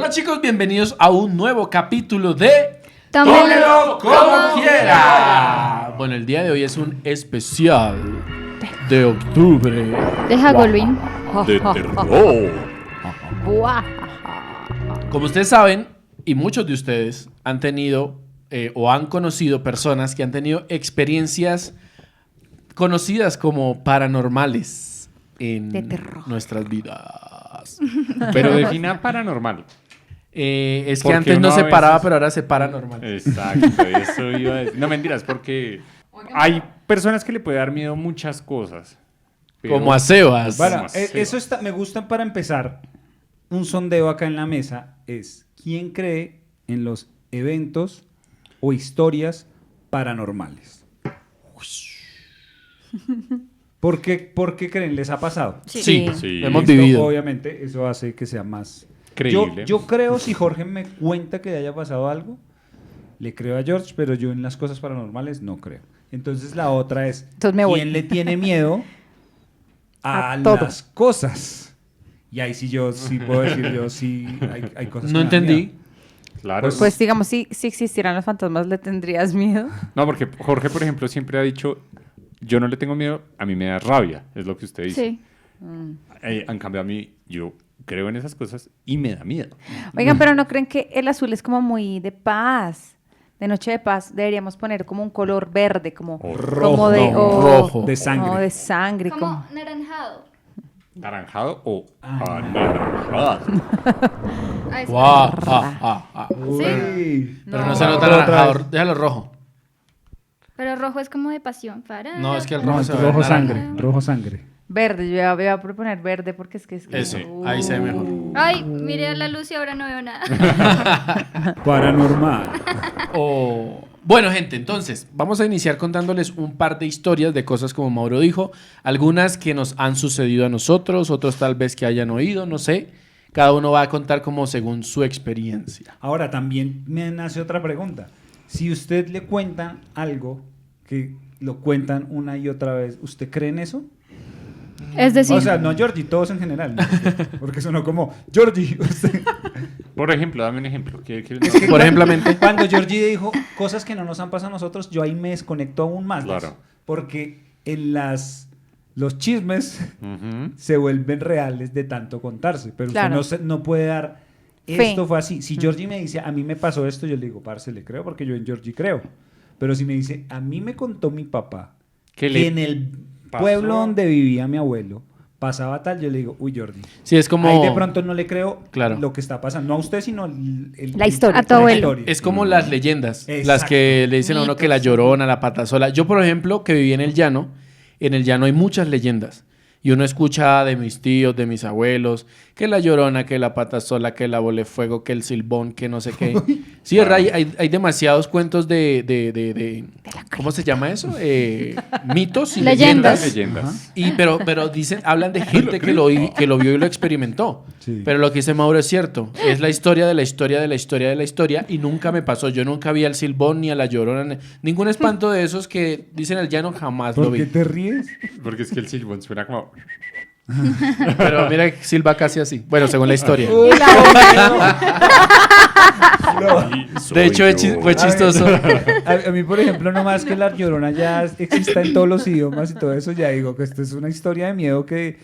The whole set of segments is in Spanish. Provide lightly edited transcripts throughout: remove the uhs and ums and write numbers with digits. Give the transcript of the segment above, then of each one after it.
Hola chicos, bienvenidos a un nuevo capítulo de Tómelo como quiera. Bueno, el día de hoy es un especial de octubre. De Halloween. De terror. Buah. Como ustedes saben, y muchos de ustedes han tenido o han conocido personas que han tenido experiencias conocidas como paranormales en De terror. nuestras vidas. Pero defina paranormal. Es que Porque antes no uno a se paraba, veces- pero ahora se para normal. Exacto, eso iba a decir. No, mentiras, porque hay personas que le puede dar miedo a muchas cosas. pero- Como a Sebas. Bueno, Como así. eso está, me gusta para empezar. Un sondeo acá en la mesa es: ¿quién cree en los eventos o historias paranormales? ¿Por qué creen? ¿Les ha pasado? Sí, Sí. hemos Esto, vivido. Obviamente, eso hace que sea más Creíble. Yo creo, si Jorge me cuenta que haya pasado algo, le creo a George, pero yo en las cosas paranormales no creo. Entonces la otra es: Entonces me voy. ¿quién le tiene miedo a A todo. las cosas? Y ahí sí yo sí puedo decir, yo sí hay cosas No que me dan entendí. miedo. Claro. Pues digamos, si existieran los fantasmas, ¿le tendrías miedo? No, porque Jorge, por ejemplo, siempre ha dicho, yo no le tengo miedo, a mí me da rabia, es lo que usted dice. Sí. En cambio, a mí, yo creo en esas cosas y me da miedo. Oigan, pero ¿no creen que el azul es como muy de paz? De noche de paz. Deberíamos poner como un color verde, como, O como de no, rojo. De sangre. No, de sangre. Como naranjado. ¿Naranjado o anaranjado? Ah, es Guau, Uy. Pero no No. se nota Otra naranjado. vez. Déjalo rojo. Pero rojo es como de pasión. Para. No, es que el No, rojo es se ve rojo naranja. sangre, rojo sangre. Verde. Yo voy a proponer verde porque es que... Eso, ahí se ve mejor. Ay, miré a la luz y ahora no veo nada. Paranormal. Bueno, gente, entonces vamos a iniciar contándoles un par de historias de cosas como Mauro dijo. Algunas que nos han sucedido a nosotros, otros tal vez que hayan oído, no sé. Cada uno va a contar como según su experiencia. Ahora también me nace otra pregunta. Si usted le cuentan algo que lo cuentan una y otra vez, ¿usted cree en eso? Es decir, O sea, no Georgie, todos en general, ¿no? Porque sonó como Georgie. Usted... Por ejemplo, dame un ejemplo. Por ejemplo, Cuando Georgie dijo cosas que no nos han pasado a nosotros, yo ahí me desconecto aún más. de Claro. eso. Porque en los chismes Ujú. se vuelven reales de tanto contarse. Pero Claro. usted no puede dar, Fe. esto fue así. Si Georgie me dice, a mí me pasó esto, yo le digo, parce, le creo porque yo en Georgie creo. Pero si me dice, a mí me contó mi papá ¿Qué que le en el pasó? pueblo donde vivía mi abuelo pasaba tal, yo le digo, uy, Georgie. sí, es como... Ahí de pronto no le creo Claro. lo que está pasando. No a usted, sino La historia. A tu abuelo. historia. Es como las leyendas, las Exacto. que le dicen a uno que la Llorona, la Patasola. Yo, por ejemplo, que viví en el llano hay muchas leyendas. Y uno escucha de mis tíos, de mis abuelos, que la Llorona, que la Patasola, que la Bola de Fuego, que el Silbón, que no sé qué. Sí, Claro. hay demasiados cuentos de ¿cómo se llama eso? Mitos y Leyendas. leyendas. Pero dicen, hablan de gente que lo vio y lo experimentó. Sí. Pero lo que dice Mauro es cierto. Es la historia de la historia de la historia de la historia y nunca me pasó. Yo nunca vi al Silbón ni a la Llorona. Ningún espanto de esos que dicen el llano jamás lo ¿Por qué vi. te ríes? Porque es que el silbón suena como... Pero mira, que silba casi así. Bueno, según la historia. De hecho, fue chistoso. A mí, por ejemplo, nomás que la Llorona ya exista en todos los idiomas y todo eso, ya digo que esto es una historia de miedo que...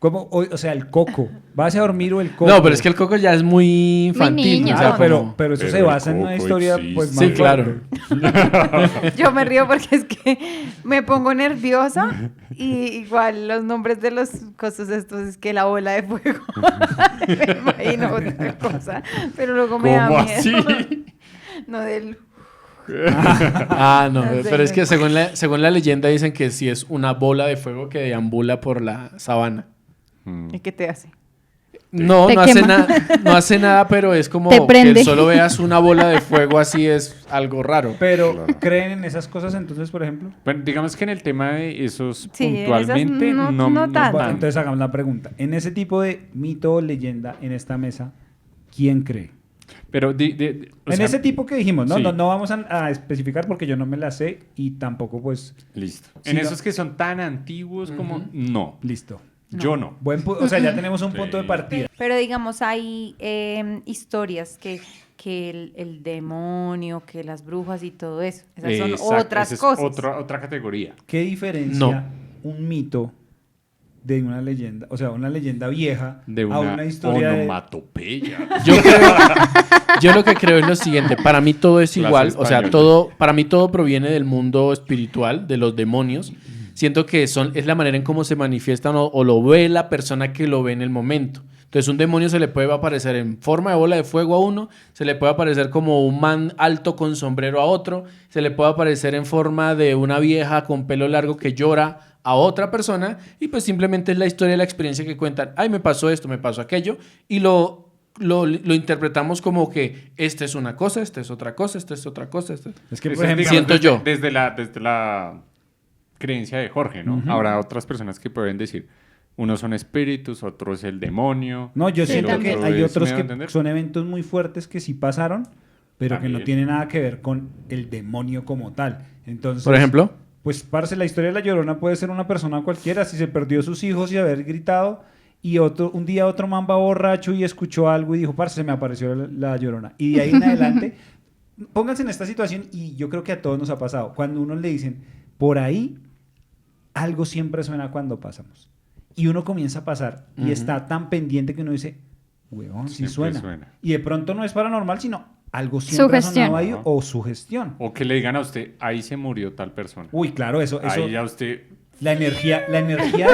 o sea, el coco. ¿Vas a dormir o el coco? No, pero es que el coco ya es muy infantil. niño. o sea, Ah, pero como- eso Pero se el basa en una coco historia, existe. pues, Sí, más claro. fuerte. Yo me río porque es que me pongo nerviosa y igual los nombres de los cosas estos es que la bola de fuego. Me imagino otra cosa, pero luego me da ¿Cómo miedo. así? No del... Ah, no, No sé, pero es no que sé. según la leyenda dicen que sí es una bola de fuego que deambula por la sabana. ¿Y qué te hace? No, Te no hace quema. nada, no hace nada, pero es como Te que prende. solo veas una bola de fuego así es algo raro. Pero, Claro. ¿creen en esas cosas entonces, por ejemplo? Bueno, digamos que en el tema de esos Sí, en esas puntualmente no- no, no tanto. Bueno, entonces hagamos la pregunta. En ese tipo de mito o leyenda en esta mesa, ¿quién cree? Pero o En sea, ese tipo que dijimos, ¿no? sí. No vamos a especificar porque yo no me la sé y tampoco, pues, listo. Sí, En no. esos que son tan antiguos como no. listo. Yo no. O sea, ya tenemos un punto de partida. Pero digamos, hay historias que el demonio, que las brujas y todo eso. Esas son Exacto, otras esa es cosas. otra categoría. ¿Qué diferencia un mito de una leyenda, o sea, una leyenda vieja De a una una historia de... onomatopeya. Yo lo que creo es lo siguiente, para mí todo es Clase igual, o sea, español. para mí todo proviene del mundo espiritual, de los demonios. Siento que es la manera en cómo se manifiestan o lo ve la persona que lo ve en el momento. Entonces un demonio se le puede aparecer en forma de bola de fuego a uno, se le puede aparecer como un man alto con sombrero a otro, se le puede aparecer en forma de una vieja con pelo largo que llora a otra persona y pues simplemente es la historia, la experiencia que cuentan. Ay, me pasó esto, me pasó aquello y lo interpretamos como que esta es una cosa, esta es otra cosa, esta es otra cosa. Es que, por Ese, ejemplo, digamos, siento yo. Desde la creencia de Jorge, ¿no? Habrá otras personas que pueden decir, unos son espíritus, otros el demonio. no, yo Sí, siento que también. hay Es, otros ¿me va a que entender? son eventos muy fuertes que sí pasaron, pero que no También. tienen nada que ver con el demonio como tal. Entonces, Por ejemplo, pues, parce, la historia de La Llorona puede ser una persona cualquiera, si se perdió sus hijos y haber gritado, y un día otro man va borracho y escuchó algo y dijo, parce, se me apareció la Llorona. Y de ahí en adelante, pónganse en esta situación, y yo creo que a todos nos ha pasado, cuando uno le dicen, por ahí, algo siempre suena cuando pasamos. Y uno comienza a pasar, y está tan pendiente que uno dice, huevón, sí Siempre suena. suena. Y de pronto no es paranormal, sino algo siempre ha Sugestión. sonado ahí, Ajá. o sugestión. O que le digan a usted, ahí se murió tal persona. Uy, claro, eso Ahí ya usted... la energía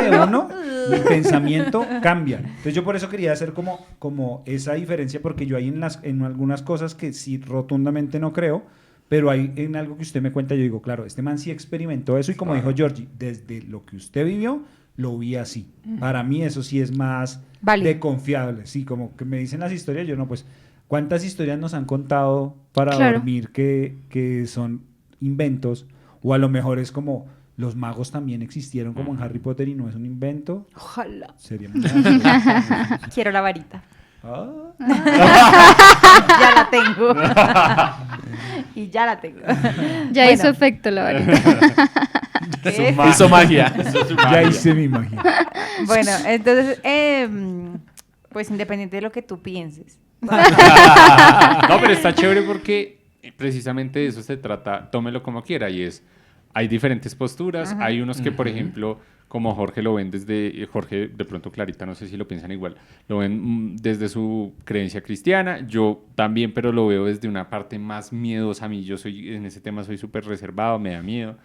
de uno, el pensamiento cambia. Entonces yo por eso quería hacer como esa diferencia, porque yo hay en algunas cosas que sí rotundamente no creo, pero hay en algo que usted me cuenta, yo digo, claro, este man sí experimentó eso y como Claro. dijo Georgie, desde lo que usted vivió, lo vi así. Para mí eso sí es más Válido. de confiable. Sí, como que me dicen las historias, yo no, pues, ¿cuántas historias nos han contado para Claro. dormir que son inventos? O a lo mejor es como los magos también existieron como en Harry Potter y no es un invento. Ojalá. Sería muy gracioso. Quiero la varita. Ah, Ya la tengo. Y ya la tengo. Ya Bueno. hizo efecto la varita. ¿Qué? hizo magia. Eso es su ya magia. hice mi magia. Bueno, entonces, pues independiente de lo que tú pienses. No, pero está chévere porque precisamente de eso se trata, tómelo como quiera, y es, hay diferentes posturas, hay unos que, por ejemplo, como Jorge lo ven desde, Jorge, de pronto Clarita, no sé si lo piensan igual, lo ven desde su creencia cristiana, yo también, pero lo veo desde una parte más miedosa a mí, yo soy, en ese tema soy súper reservado, me da miedo.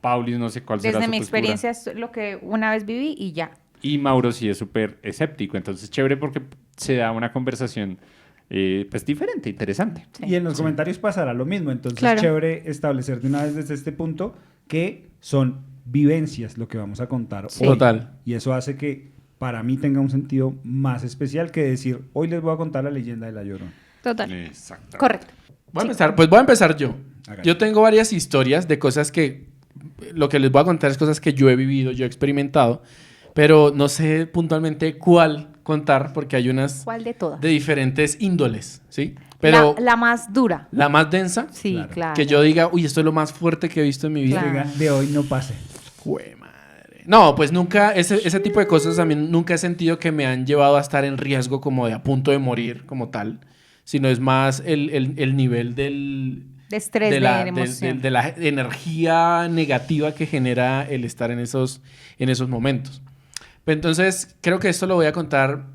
Paulis, no sé cuál será Desde su mi postura. experiencia es lo que una vez viví y ya. Y Mauro sí es súper escéptico, entonces chévere porque se da una conversación pues diferente, interesante. Y en los comentarios pasará lo mismo. Entonces, Claro. chévere establecer de una vez desde este punto que son vivencias lo que vamos a contar Sí. hoy. Total. Y eso hace que para mí tenga un sentido más especial que decir, hoy les voy a contar la leyenda de La Llorona. Total. Exacto. Correcto. Voy a empezar yo. Hágale. Yo tengo varias historias de cosas que, lo que les voy a contar es cosas que yo he vivido, yo he experimentado, pero no sé puntualmente cuál contar porque hay unas ¿Cuál de todas? de diferentes índoles, ¿sí? Pero La más dura. la más densa, Sí, Claro. claro. que yo diga, uy, esto es lo más fuerte que he visto en mi vida. Claro. Diga, de hoy no pase. Jue madre. No, pues nunca, ese tipo de cosas a mí nunca he sentido que me han llevado a estar en riesgo como de a punto de morir como tal, sino es más el nivel del, De estrés, de, la, de de- emoción. de la energía negativa que genera el estar en esos momentos. Pero entonces, creo que esto lo voy a contar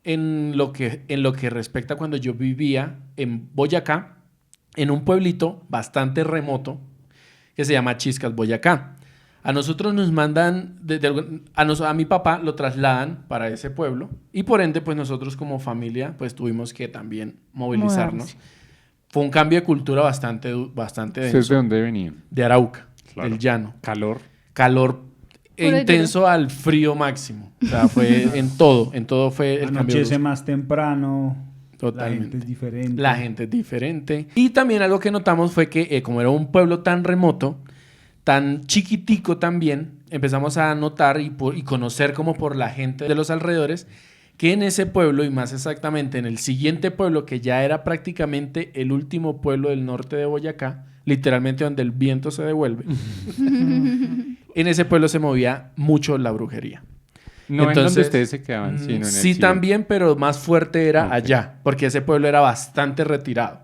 en lo que respecta a cuando yo vivía en Boyacá, en un pueblito bastante remoto que se llama Chiscas, Boyacá. A nosotros nos mandan, a mi papá lo trasladan para ese pueblo y por ende, pues nosotros como familia, pues tuvimos que también movilizarnos. Mudarnos. Fue un cambio de cultura bastante ¿Ustedes denso. de dónde venían? De Arauca, Claro. del llano. Calor. Calor Puro intenso al frío máximo. O sea, fue en todo fue el cambio Anochece brusco. más temprano. Totalmente. La gente es diferente. La gente es diferente. Y también algo que notamos fue que como era un pueblo tan remoto, tan chiquitico también, empezamos a notar y conocer como por la gente de los alrededores, que en ese pueblo, y más exactamente en el siguiente pueblo, que ya era prácticamente el último pueblo del norte de Boyacá, literalmente donde el viento se devuelve, en ese pueblo se movía mucho la brujería. No en donde Entonces, ustedes se quedaban, sino en el sí Cibel. también, pero más fuerte era Ok. allá, porque ese pueblo era bastante retirado.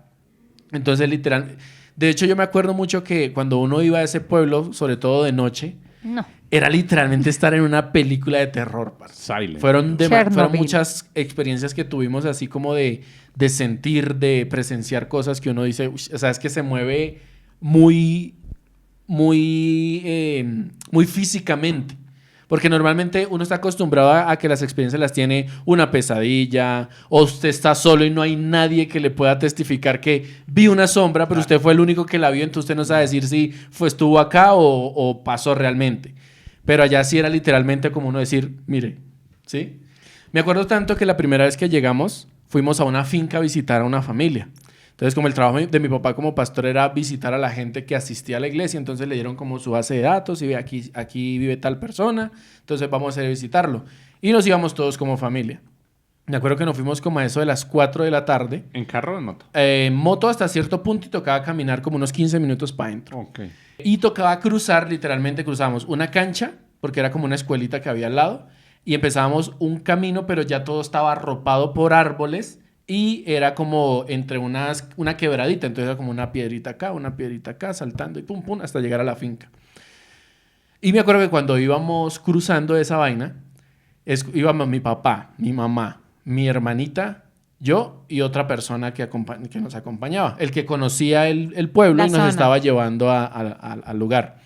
Entonces, literal, de hecho yo me acuerdo mucho que cuando uno iba a ese pueblo, sobre todo de noche, No. era literalmente estar en una película de terror, parce. Silent. Fueron Chernobyl. muchas experiencias que tuvimos así como de sentir, de presenciar cosas que uno dice, "Ush", o sea, es que se mueve muy, muy físicamente. Porque normalmente uno está acostumbrado a que las experiencias las tiene una pesadilla, o usted está solo y no hay nadie que le pueda testificar que vi una sombra, pero usted fue el único que la vio, entonces usted no sabe decir si estuvo acá o pasó realmente. Pero allá sí era literalmente como uno decir, mire, ¿sí? Me acuerdo tanto que la primera vez que llegamos, fuimos a una finca a visitar a una familia. Entonces, como el trabajo de mi papá como pastor era visitar a la gente que asistía a la iglesia, entonces le dieron como su base de datos y ve aquí vive tal persona, entonces vamos a ir a visitarlo. Y nos íbamos todos como familia. Me acuerdo que nos fuimos como a eso de las 4 de la tarde. ¿En carro o en moto? En moto hasta cierto punto y tocaba caminar como unos 15 minutos para adentro. Ok. Y tocaba cruzar, literalmente cruzamos una cancha, porque era como una escuelita que había al lado, y empezábamos un camino, pero ya todo estaba arropado por árboles y era como entre una quebradita, entonces era como una piedrita acá, saltando y pum, pum, hasta llegar a la finca. Y me acuerdo que cuando íbamos cruzando esa vaina, íbamos mi papá, mi mamá, mi hermanita, yo y otra persona que nos acompañaba, el que conocía el pueblo La y nos zona. estaba llevando al lugar.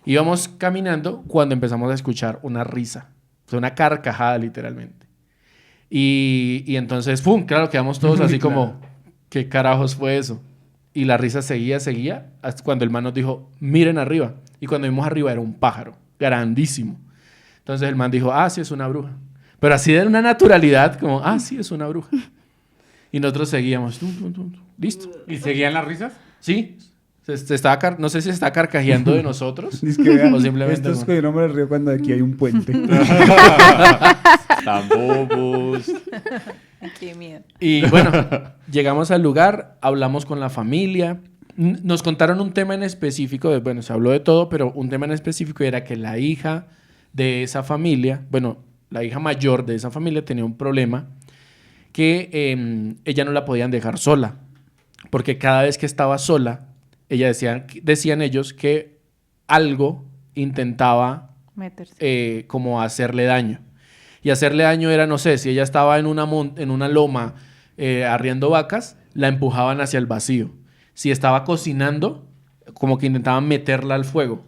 Íbamos caminando cuando empezamos a escuchar una risa, o sea, una carcajada literalmente. Y entonces, ¡pum! Claro, quedamos todos así como, ¿qué carajos fue eso? Y la risa seguía, hasta cuando el man nos dijo, miren arriba. Y cuando vimos arriba era un pájaro, grandísimo. Entonces el man dijo, sí, es una bruja. Pero así de una naturalidad, como, sí, es una bruja. Y nosotros seguíamos, tum, tum, tum, tum. Listo. ¿Y seguían las risas? Sí, no sé si se está carcajeando de nosotros. Dice que vean, O simplemente esto es no. que yo no me río cuando aquí hay un puente. Tan bobos. Qué miedo. Y bueno, llegamos al lugar, hablamos con la familia, nos contaron un tema en específico, bueno, se habló de todo, pero un tema en específico era que la hija de esa familia, bueno, la hija mayor de esa familia tenía un problema que ella no la podían dejar sola, porque cada vez que estaba sola, decían ellos que algo intentaba Meterse. como hacerle daño. Y hacerle daño era, no sé, si ella estaba en una loma arriando vacas, la empujaban hacia el vacío. Si estaba cocinando, como que intentaban meterla al fuego.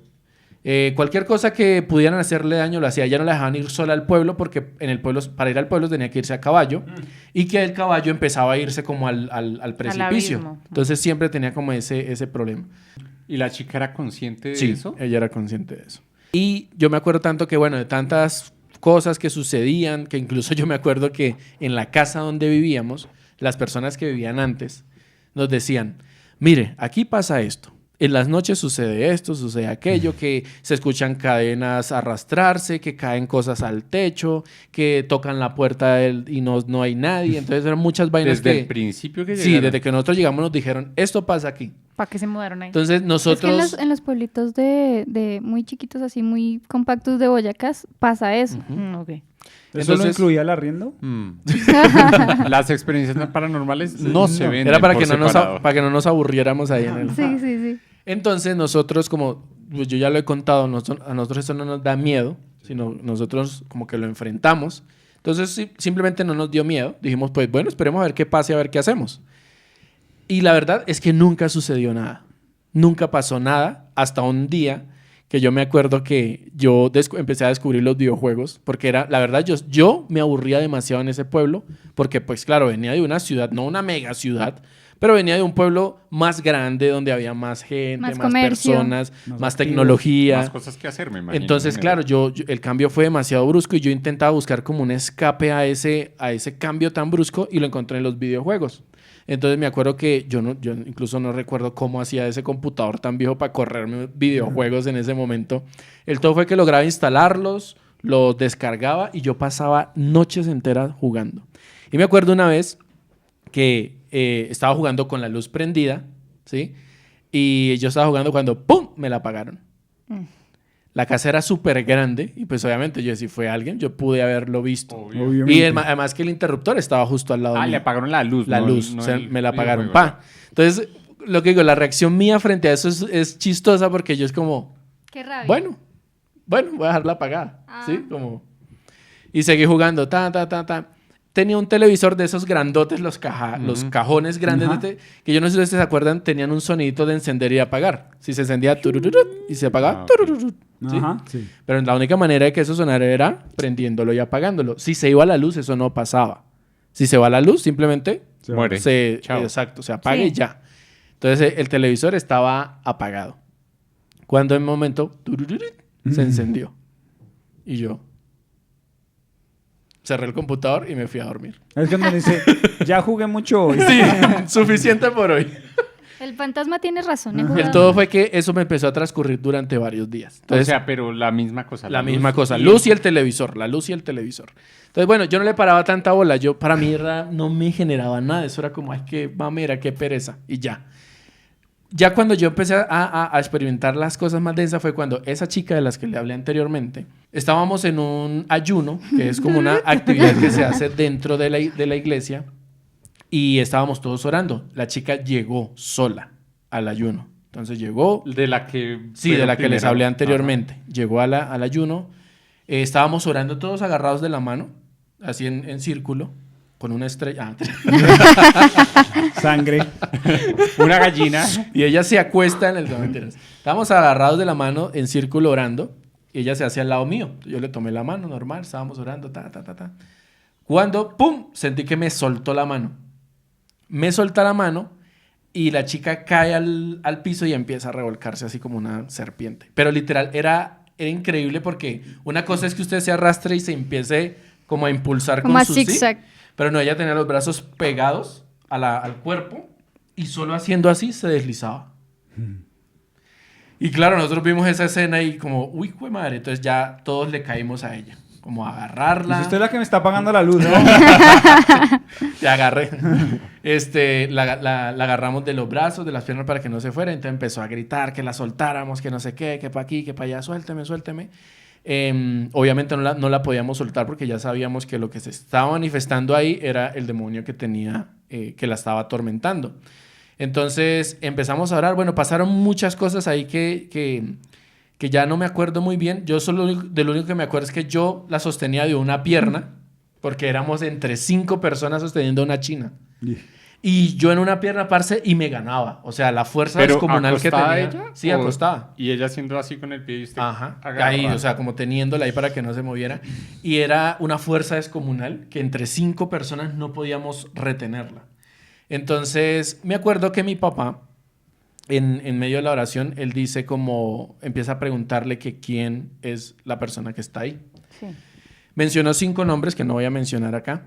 Cualquier cosa que pudieran hacerle daño lo hacía. Ya no la dejaban ir sola al pueblo porque en el pueblo, para ir al pueblo tenía que irse a caballo y que el caballo empezaba a irse como al precipicio. abismo. Entonces siempre tenía como ese problema. ¿Y la chica era consciente de Sí, eso? ella era consciente de eso. Y yo me acuerdo tanto que, bueno, de tantas cosas que sucedían, que incluso yo me acuerdo que en la casa donde vivíamos, las personas que vivían antes nos decían, mire, aquí pasa esto. En las noches sucede esto, sucede aquello, que se escuchan cadenas arrastrarse, que caen cosas al techo, que tocan la puerta y no hay nadie. Entonces eran muchas vainas Desde que... el principio que Sí, llegaron. desde que nosotros llegamos nos dijeron, esto pasa aquí. ¿Para qué se mudaron ahí? Entonces Es que nosotros... en los pueblitos de muy chiquitos, así muy compactos de Boyacás, pasa eso. Ok. ¿Eso lo Entonces- incluía el arriendo? Las experiencias paranormales no se ven. Era para que no nos aburriéramos ahí en el... Sí, sí, sí. Entonces nosotros, como pues, yo ya lo he contado, a nosotros eso no nos da miedo, sino nosotros como que lo enfrentamos. Entonces simplemente no nos dio miedo. Dijimos, pues bueno, esperemos a ver qué pasa y a ver qué hacemos. Y la verdad es que nunca sucedió nada. Nunca pasó nada hasta un día que yo me acuerdo que yo empecé a descubrir los videojuegos, porque la verdad, yo me aburría demasiado en ese pueblo, porque pues claro, venía de una ciudad, no una mega ciudad, pero venía de un pueblo más grande, donde había más gente, Más más comercio. personas, Más más activos, tecnología. Más cosas que hacer, me imagino. Entonces, claro, el cambio fue demasiado brusco y yo intentaba buscar como un escape a ese cambio tan brusco y lo encontré en los videojuegos. Entonces me acuerdo que yo incluso no recuerdo cómo hacía ese computador tan viejo para correrme videojuegos en ese momento. El todo fue que lograba instalarlos, los descargaba y yo pasaba noches enteras jugando. Y me acuerdo una vez que estaba jugando con la luz prendida, ¿sí? Y yo estaba jugando cuando ¡pum! Me la apagaron. La casa era súper grande y pues obviamente yo si fue alguien, yo pude haberlo visto. Obvio. Obviamente. Y además que el interruptor estaba justo al lado Ah, mío. le apagaron la luz. La no- luz, no o sea, el me la apagaron. videojuego, Pa. Entonces, lo que digo, la reacción mía frente a eso es chistosa porque yo es como, Qué rabia. bueno, voy a dejarla apagada. Ah. ¿Sí? Como... Y seguí jugando, ta. Tenía un televisor de esos grandotes, los cajones grandes, Ajá. que yo no sé si ustedes se acuerdan, tenían un sonidito de encender y apagar. Si se encendía, turururut, y se apagaba, Ah, ok. turururut, ¿sí? Ajá, sí. Pero la única manera de que eso sonara era prendiéndolo y apagándolo. Si se iba la luz, eso no pasaba. Si se va la luz, simplemente Muere. Exacto, se apaga Sí. y ya. Entonces el televisor estaba apagado. Cuando en un momento turururut, se encendió. Y yo cerré el computador y me fui a dormir. Es cuando le dice, ya jugué mucho hoy. Sí, suficiente por hoy. El fantasma tiene razón. he El jugado. todo fue que eso me empezó a transcurrir durante varios días. Entonces, o sea, pero la misma cosa. la misma cosa, luz y el televisor, la luz y el televisor. Entonces, bueno, yo no le paraba tanta bola. Para mí no me generaba nada. Eso era como, ay, qué mamera, qué pereza. Y ya. Ya cuando yo empecé a experimentar las cosas más densas fue cuando esa chica de las que le hablé anteriormente, estábamos en un ayuno, que es como una actividad que se hace dentro de la iglesia, y estábamos todos orando. La chica llegó sola al ayuno. Entonces llegó, De la que... sí, de la que les primero. hablé anteriormente. Llegó al ayuno. Estábamos orando todos agarrados de la mano, así en círculo, con una estrella. Sangre. Una gallina. Y ella se acuesta en el... No, mentiras. Estábamos agarrados de la mano en círculo orando. Y ella se hacía al lado mío. Yo le tomé la mano normal, estábamos orando, ta. Cuando, ¡pum!, sentí que me soltó la mano. Me solta la mano y la chica cae al piso y empieza a revolcarse así como una serpiente. Pero literal, era increíble porque una cosa es que usted se arrastre y se empiece como a impulsar Como con a su zigzag. pero no, ella tenía los brazos pegados al cuerpo y solo haciendo así se deslizaba. Y claro, nosotros vimos esa escena y como, uy, jue madre. Entonces ya todos le caímos a ella. Como a agarrarla. Dice, usted es la que me está pagando la luz, ¿no? Te agarré. La agarramos de los brazos, de las piernas para que no se fuera. Entonces empezó a gritar que la soltáramos, que no sé qué, que para aquí, que para allá, suélteme. Obviamente no la podíamos soltar porque ya sabíamos que lo que se estaba manifestando ahí era el demonio que tenía, que la estaba atormentando. Entonces empezamos a orar. Bueno, pasaron muchas cosas ahí que ya no me acuerdo muy bien. Yo solo de lo único que me acuerdo es que yo la sostenía de una pierna, porque éramos entre 5 personas sosteniendo una china. Y yo en una pierna, parce, y me ganaba. O sea, la fuerza Pero descomunal que ¿acostada tenía. ella? Sí, ¿O- acostada. Y ella haciendo así con el pie y usted Ajá. agarra. Ahí, o sea, como teniéndola ahí para que no se moviera. Y era una fuerza descomunal que entre 5 personas no podíamos retenerla. Entonces, me acuerdo que mi papá, en medio de la oración, él dice como, empieza a preguntarle que quién es la persona que está ahí. Sí. Mencionó 5 nombres que no voy a mencionar acá.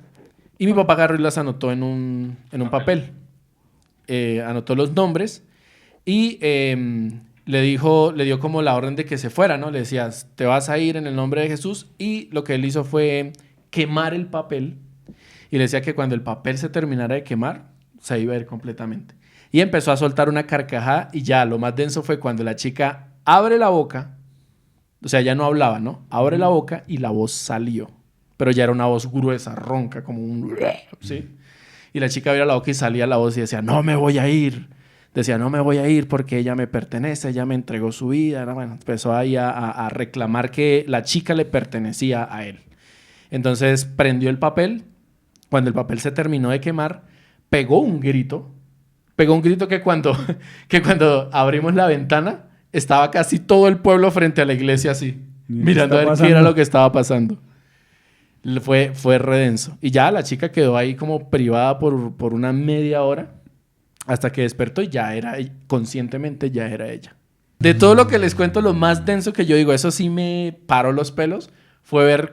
Y mi papá agarró y las anotó en un papel. Anotó los nombres y le dio como la orden de que se fuera, ¿no? Le decías, te vas a ir en el nombre de Jesús. Y lo que él hizo fue quemar el papel. Y le decía que cuando el papel se terminara de quemar, se iba a ir completamente. Y empezó a soltar una carcajada y ya, lo más denso fue cuando la chica abre la boca. O sea, ya no hablaba, ¿no? Abre la boca y la voz salió. Pero ya era una voz gruesa, ronca, como un... ¿sí? Y la chica abría la boca y salía la voz y decía, no me voy a ir. Decía, no me voy a ir porque ella me pertenece, ella me entregó su vida. Bueno, empezó ahí a reclamar que la chica le pertenecía a él. Entonces prendió el papel. Cuando el papel se terminó de quemar, pegó un grito que cuando abrimos la ventana, estaba casi todo el pueblo frente a la iglesia así, mirando a ver qué era lo que estaba pasando. Fue redenso. Y ya la chica quedó ahí como privada por una media hora hasta que despertó y conscientemente ya era ella. De todo lo que les cuento, lo más denso que yo digo, eso sí me paró los pelos, fue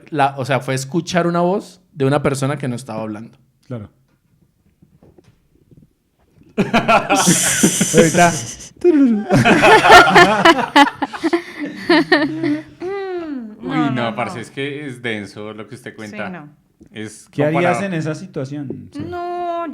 fue escuchar una voz de una persona que no estaba hablando. Claro. Ahorita. Uy, no, parce, es que es denso lo que usted cuenta. Sí, no. Es ¿Qué harías comparado. en esa situación? Sí. No,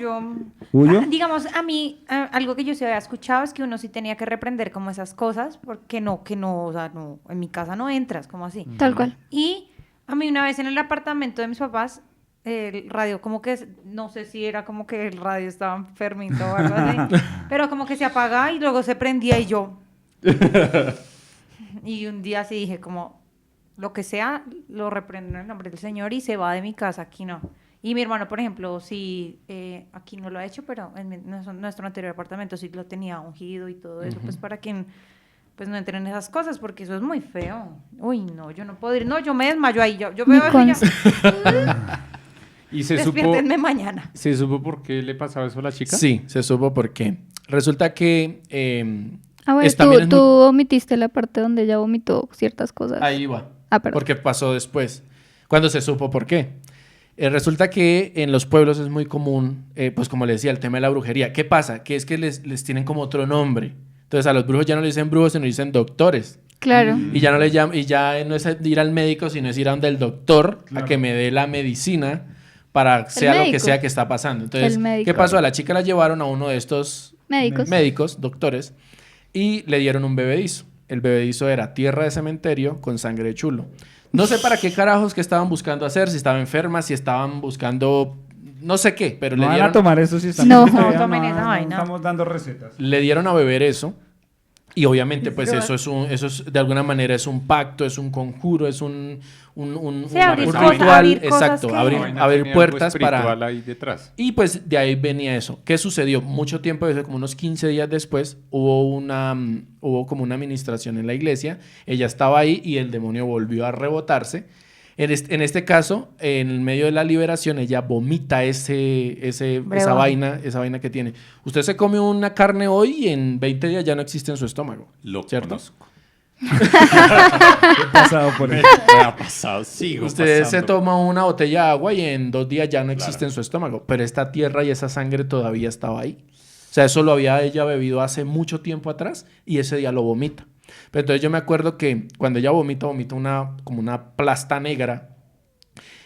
¿Huyo? Digamos, a mí, algo que yo sí había escuchado es que uno sí tenía que reprender como esas cosas, porque no, o sea, no, en mi casa no entras, como así. Tal cual. Y a mí una vez en el apartamento de mis papás, el radio como que, no sé si era como que el radio estaba enfermito o algo así, pero como que se apagaba y luego se prendía y yo. Y un día sí dije como, lo que sea, lo reprendo en el nombre del Señor y se va de mi casa, aquí no. Y mi hermano, por ejemplo, sí, aquí no lo ha hecho, pero en nuestro anterior apartamento sí lo tenía ungido y todo eso, pues para que pues no entren esas cosas, porque eso es muy feo. Uy, no, yo no puedo ir, no, yo me desmayo ahí, yo veo eso y ya. ¿Y se supo, Despiértenme mañana. se supo por qué le pasaba eso a la chica? Sí, se supo por qué. Resulta que... Ah, bueno, también es tú muy- omitiste la parte donde ella vomitó ciertas cosas. Ahí va. Ah, perdón. Porque pasó después, cuando se supo por qué. Resulta que en los pueblos es muy común, pues como les decía, el tema de la brujería. ¿Qué pasa? Que es que les tienen como otro nombre. Entonces a los brujos ya no le dicen brujos, sino dicen doctores. Claro. Y ya no le llaman, y ya no es ir al médico, sino es ir a donde el doctor a Claro. que me dé la medicina para sea lo que médico. sea que está pasando. Entonces, El médico. ¿qué pasó? A la chica la llevaron a uno de estos Médicos. médicos, doctores, y le dieron un bebedizo. El bebedizo era tierra de cementerio con sangre de chulo. No sé para qué carajos que estaban buscando hacer, si estaba enferma, si estaban buscando no sé qué, pero No le van a dieron, tomar eso si están No. en No idea, tomen esa vaina. Estamos dando recetas. le dieron a beber eso. Y obviamente, pues Pero- eso es, de alguna manera es un pacto, es un conjuro, es un Sí, abrir un cosas- ritual, abrir cosas exacto, que- abrir, La vaina abrir tenía puertas algo espiritual para... ahí detrás. Y pues de ahí venía eso. ¿Qué sucedió? Mucho tiempo después, como unos 15 días después, hubo como una administración en la iglesia. Ella estaba ahí y el demonio volvió a rebotarse. En este caso, en el medio de la liberación, ella vomita esa Brebaje. vaina que tiene. Usted se come una carne hoy y en 20 días ya no existe en su estómago. Lo ¿Cierto? conozco. He pasado por eso. Me ha pasado, sigo Usted se pasando. toma una botella de agua y en 2 días ya no existe en su estómago. Pero esta tierra y esa sangre todavía estaba ahí. O sea, eso lo había ella bebido hace mucho tiempo atrás y ese día lo vomita. Pero entonces yo me acuerdo que cuando ella vomita como una plasta negra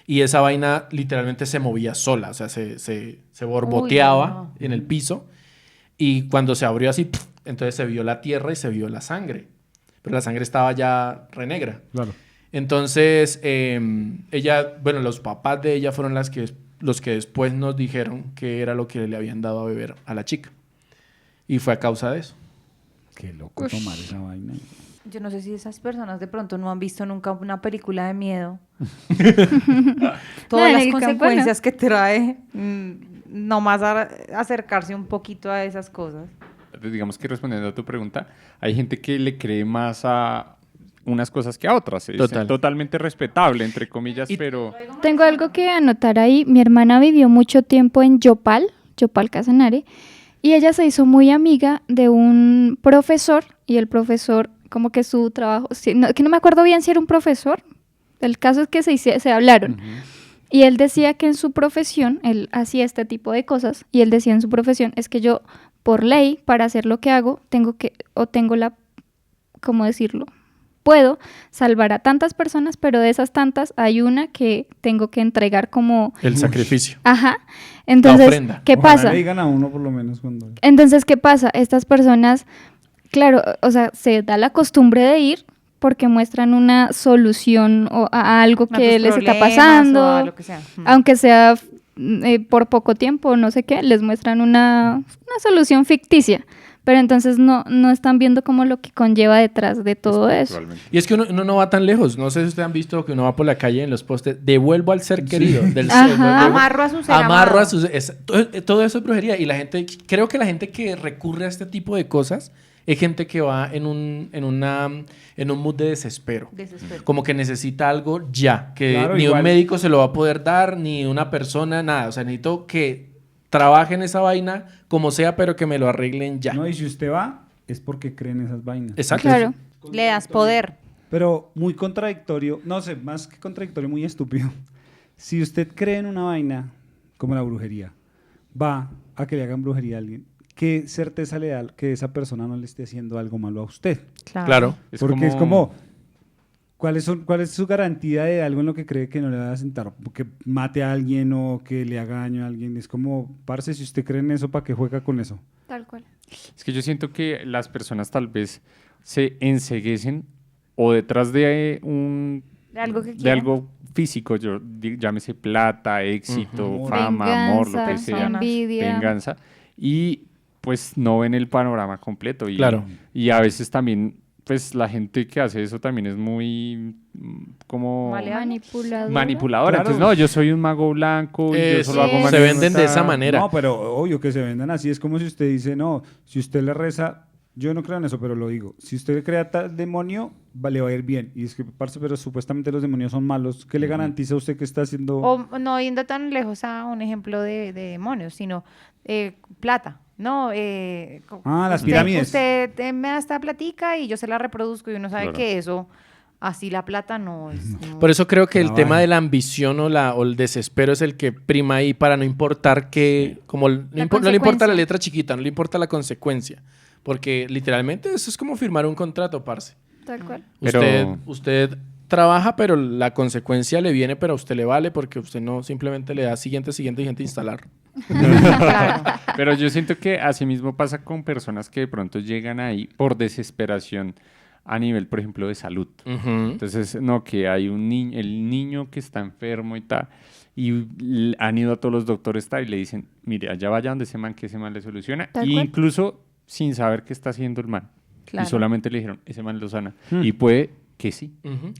y esa vaina literalmente se movía sola. O sea, se borboteaba no. en el piso y cuando se abrió así, ¡puf! Entonces se vio la tierra y se vio la sangre. Pero la sangre estaba ya re negra. Claro. Entonces, ella, bueno, los papás de ella fueron los que después nos dijeron que era lo que le habían dado a beber a la chica. Y fue a causa de eso. Qué loco tomar esa vaina. Yo no sé si esas personas de pronto no han visto nunca una película de miedo. Todas No, las en el consecuencias que trae nomás acercarse un poquito a esas cosas. Digamos que respondiendo a tu pregunta, hay gente que le cree más a unas cosas que a otras. Es Total. totalmente respetable, entre comillas, Y- pero... Tengo algo que anotar ahí. Mi hermana vivió mucho tiempo en Yopal Casanare, y ella se hizo muy amiga de un profesor, y el profesor, como que su trabajo, que no me acuerdo bien si era un profesor, el caso es que se hablaron. Y él decía que en su profesión, él hacía este tipo de cosas, y él decía en su profesión, es que yo, por ley, para hacer lo que hago, tengo la, ¿cómo decirlo? Puedo salvar a tantas personas, pero de esas tantas hay una que tengo que entregar como... El sacrificio. Ajá. Entonces, ofrenda. ¿qué Ojalá pasa? le digan a uno por lo menos cuando... Entonces, ¿qué pasa? Estas personas, claro, o sea, se da la costumbre de ir porque muestran una solución a algo A que tus les está problemas pasando, o a lo que sea. aunque sea por poco tiempo, no sé qué, les muestran una solución ficticia. Pero entonces no están viendo como lo que conlleva detrás de todo eso. Espiritualmente. Y es que uno no va tan lejos. No sé si ustedes han visto que uno va por la calle en los postes. Devuelvo al ser querido. Del Ajá. ser, devuelvo- Amarro a su ser Amarro amado. a sus... todo eso es brujería. Y la gente... Creo que la gente que recurre a este tipo de cosas es gente que va en un mood de desespero. Desespero. Como que necesita algo ya. Que Claro, ni igual. un médico se lo va a poder dar, ni una persona, nada. O sea, necesito que trabajen esa vaina como sea, pero que me lo arreglen ya. No, y si usted va, es porque creen esas vainas. Exacto. Claro. Le das poder. Pero muy contradictorio, no sé, más que contradictorio, muy estúpido. Si usted cree en una vaina como la brujería, va a que le hagan brujería a alguien, ¿qué certeza le da que esa persona no le esté haciendo algo malo a usted? Claro. Porque es como, ¿Cuál es su garantía de algo en lo que cree que no le va a sentar? Que mate a alguien o que le haga daño a alguien. Es como, parce, si usted cree en eso, ¿para qué juega con eso? Tal cual. Es que yo siento que las personas tal vez se enceguecen o detrás de De algo que de quieren. algo físico, llámese plata, éxito, Ujú. fama, amor, lo que Venganza, sea, envidia. venganza, y pues no ven el panorama completo. Claro. Y a veces también, pues la gente que hace eso también es muy como Manipuladora. manipuladora. Claro. Entonces, no, yo soy un mago blanco y yo solo hago Se magia Se venden de tal. esa manera. No, pero obvio que se vendan así. Es como si usted dice, no, si usted le reza, yo no creo en eso, pero lo digo. Si usted crea tal demonio, le va a ir bien. Y es que, parce, pero supuestamente los demonios son malos. ¿Qué le garantiza a usted que está haciendo? O no yendo tan lejos a un ejemplo de demonios, sino plata. No, Las pirámides. Usted me da esta platica y yo se la reproduzco y uno sabe Claro. que eso, así la plata no es. no- Por eso creo que el Trabajo. tema de la ambición o el desespero es el que prima ahí para no importar que, como no le importa la consecuencia. letra chiquita, no le importa la consecuencia. Porque literalmente eso es como firmar un contrato, parce. Tal cual. Pero- Usted trabaja, pero la consecuencia le viene, pero a usted le vale porque usted no simplemente le da siguiente instalar. Claro. Pero yo siento que así mismo pasa con personas que de pronto llegan ahí por desesperación a nivel, por ejemplo, de salud. Entonces, no, que hay un niño, el niño que está enfermo y tal, y han ido a todos los doctores tal, y le dicen, mire, allá vaya donde ese man, que ese man le soluciona, Tal y cual. incluso sin saber qué está haciendo el man. Claro. Y solamente le dijeron, ese man lo sana. Y puede que sí.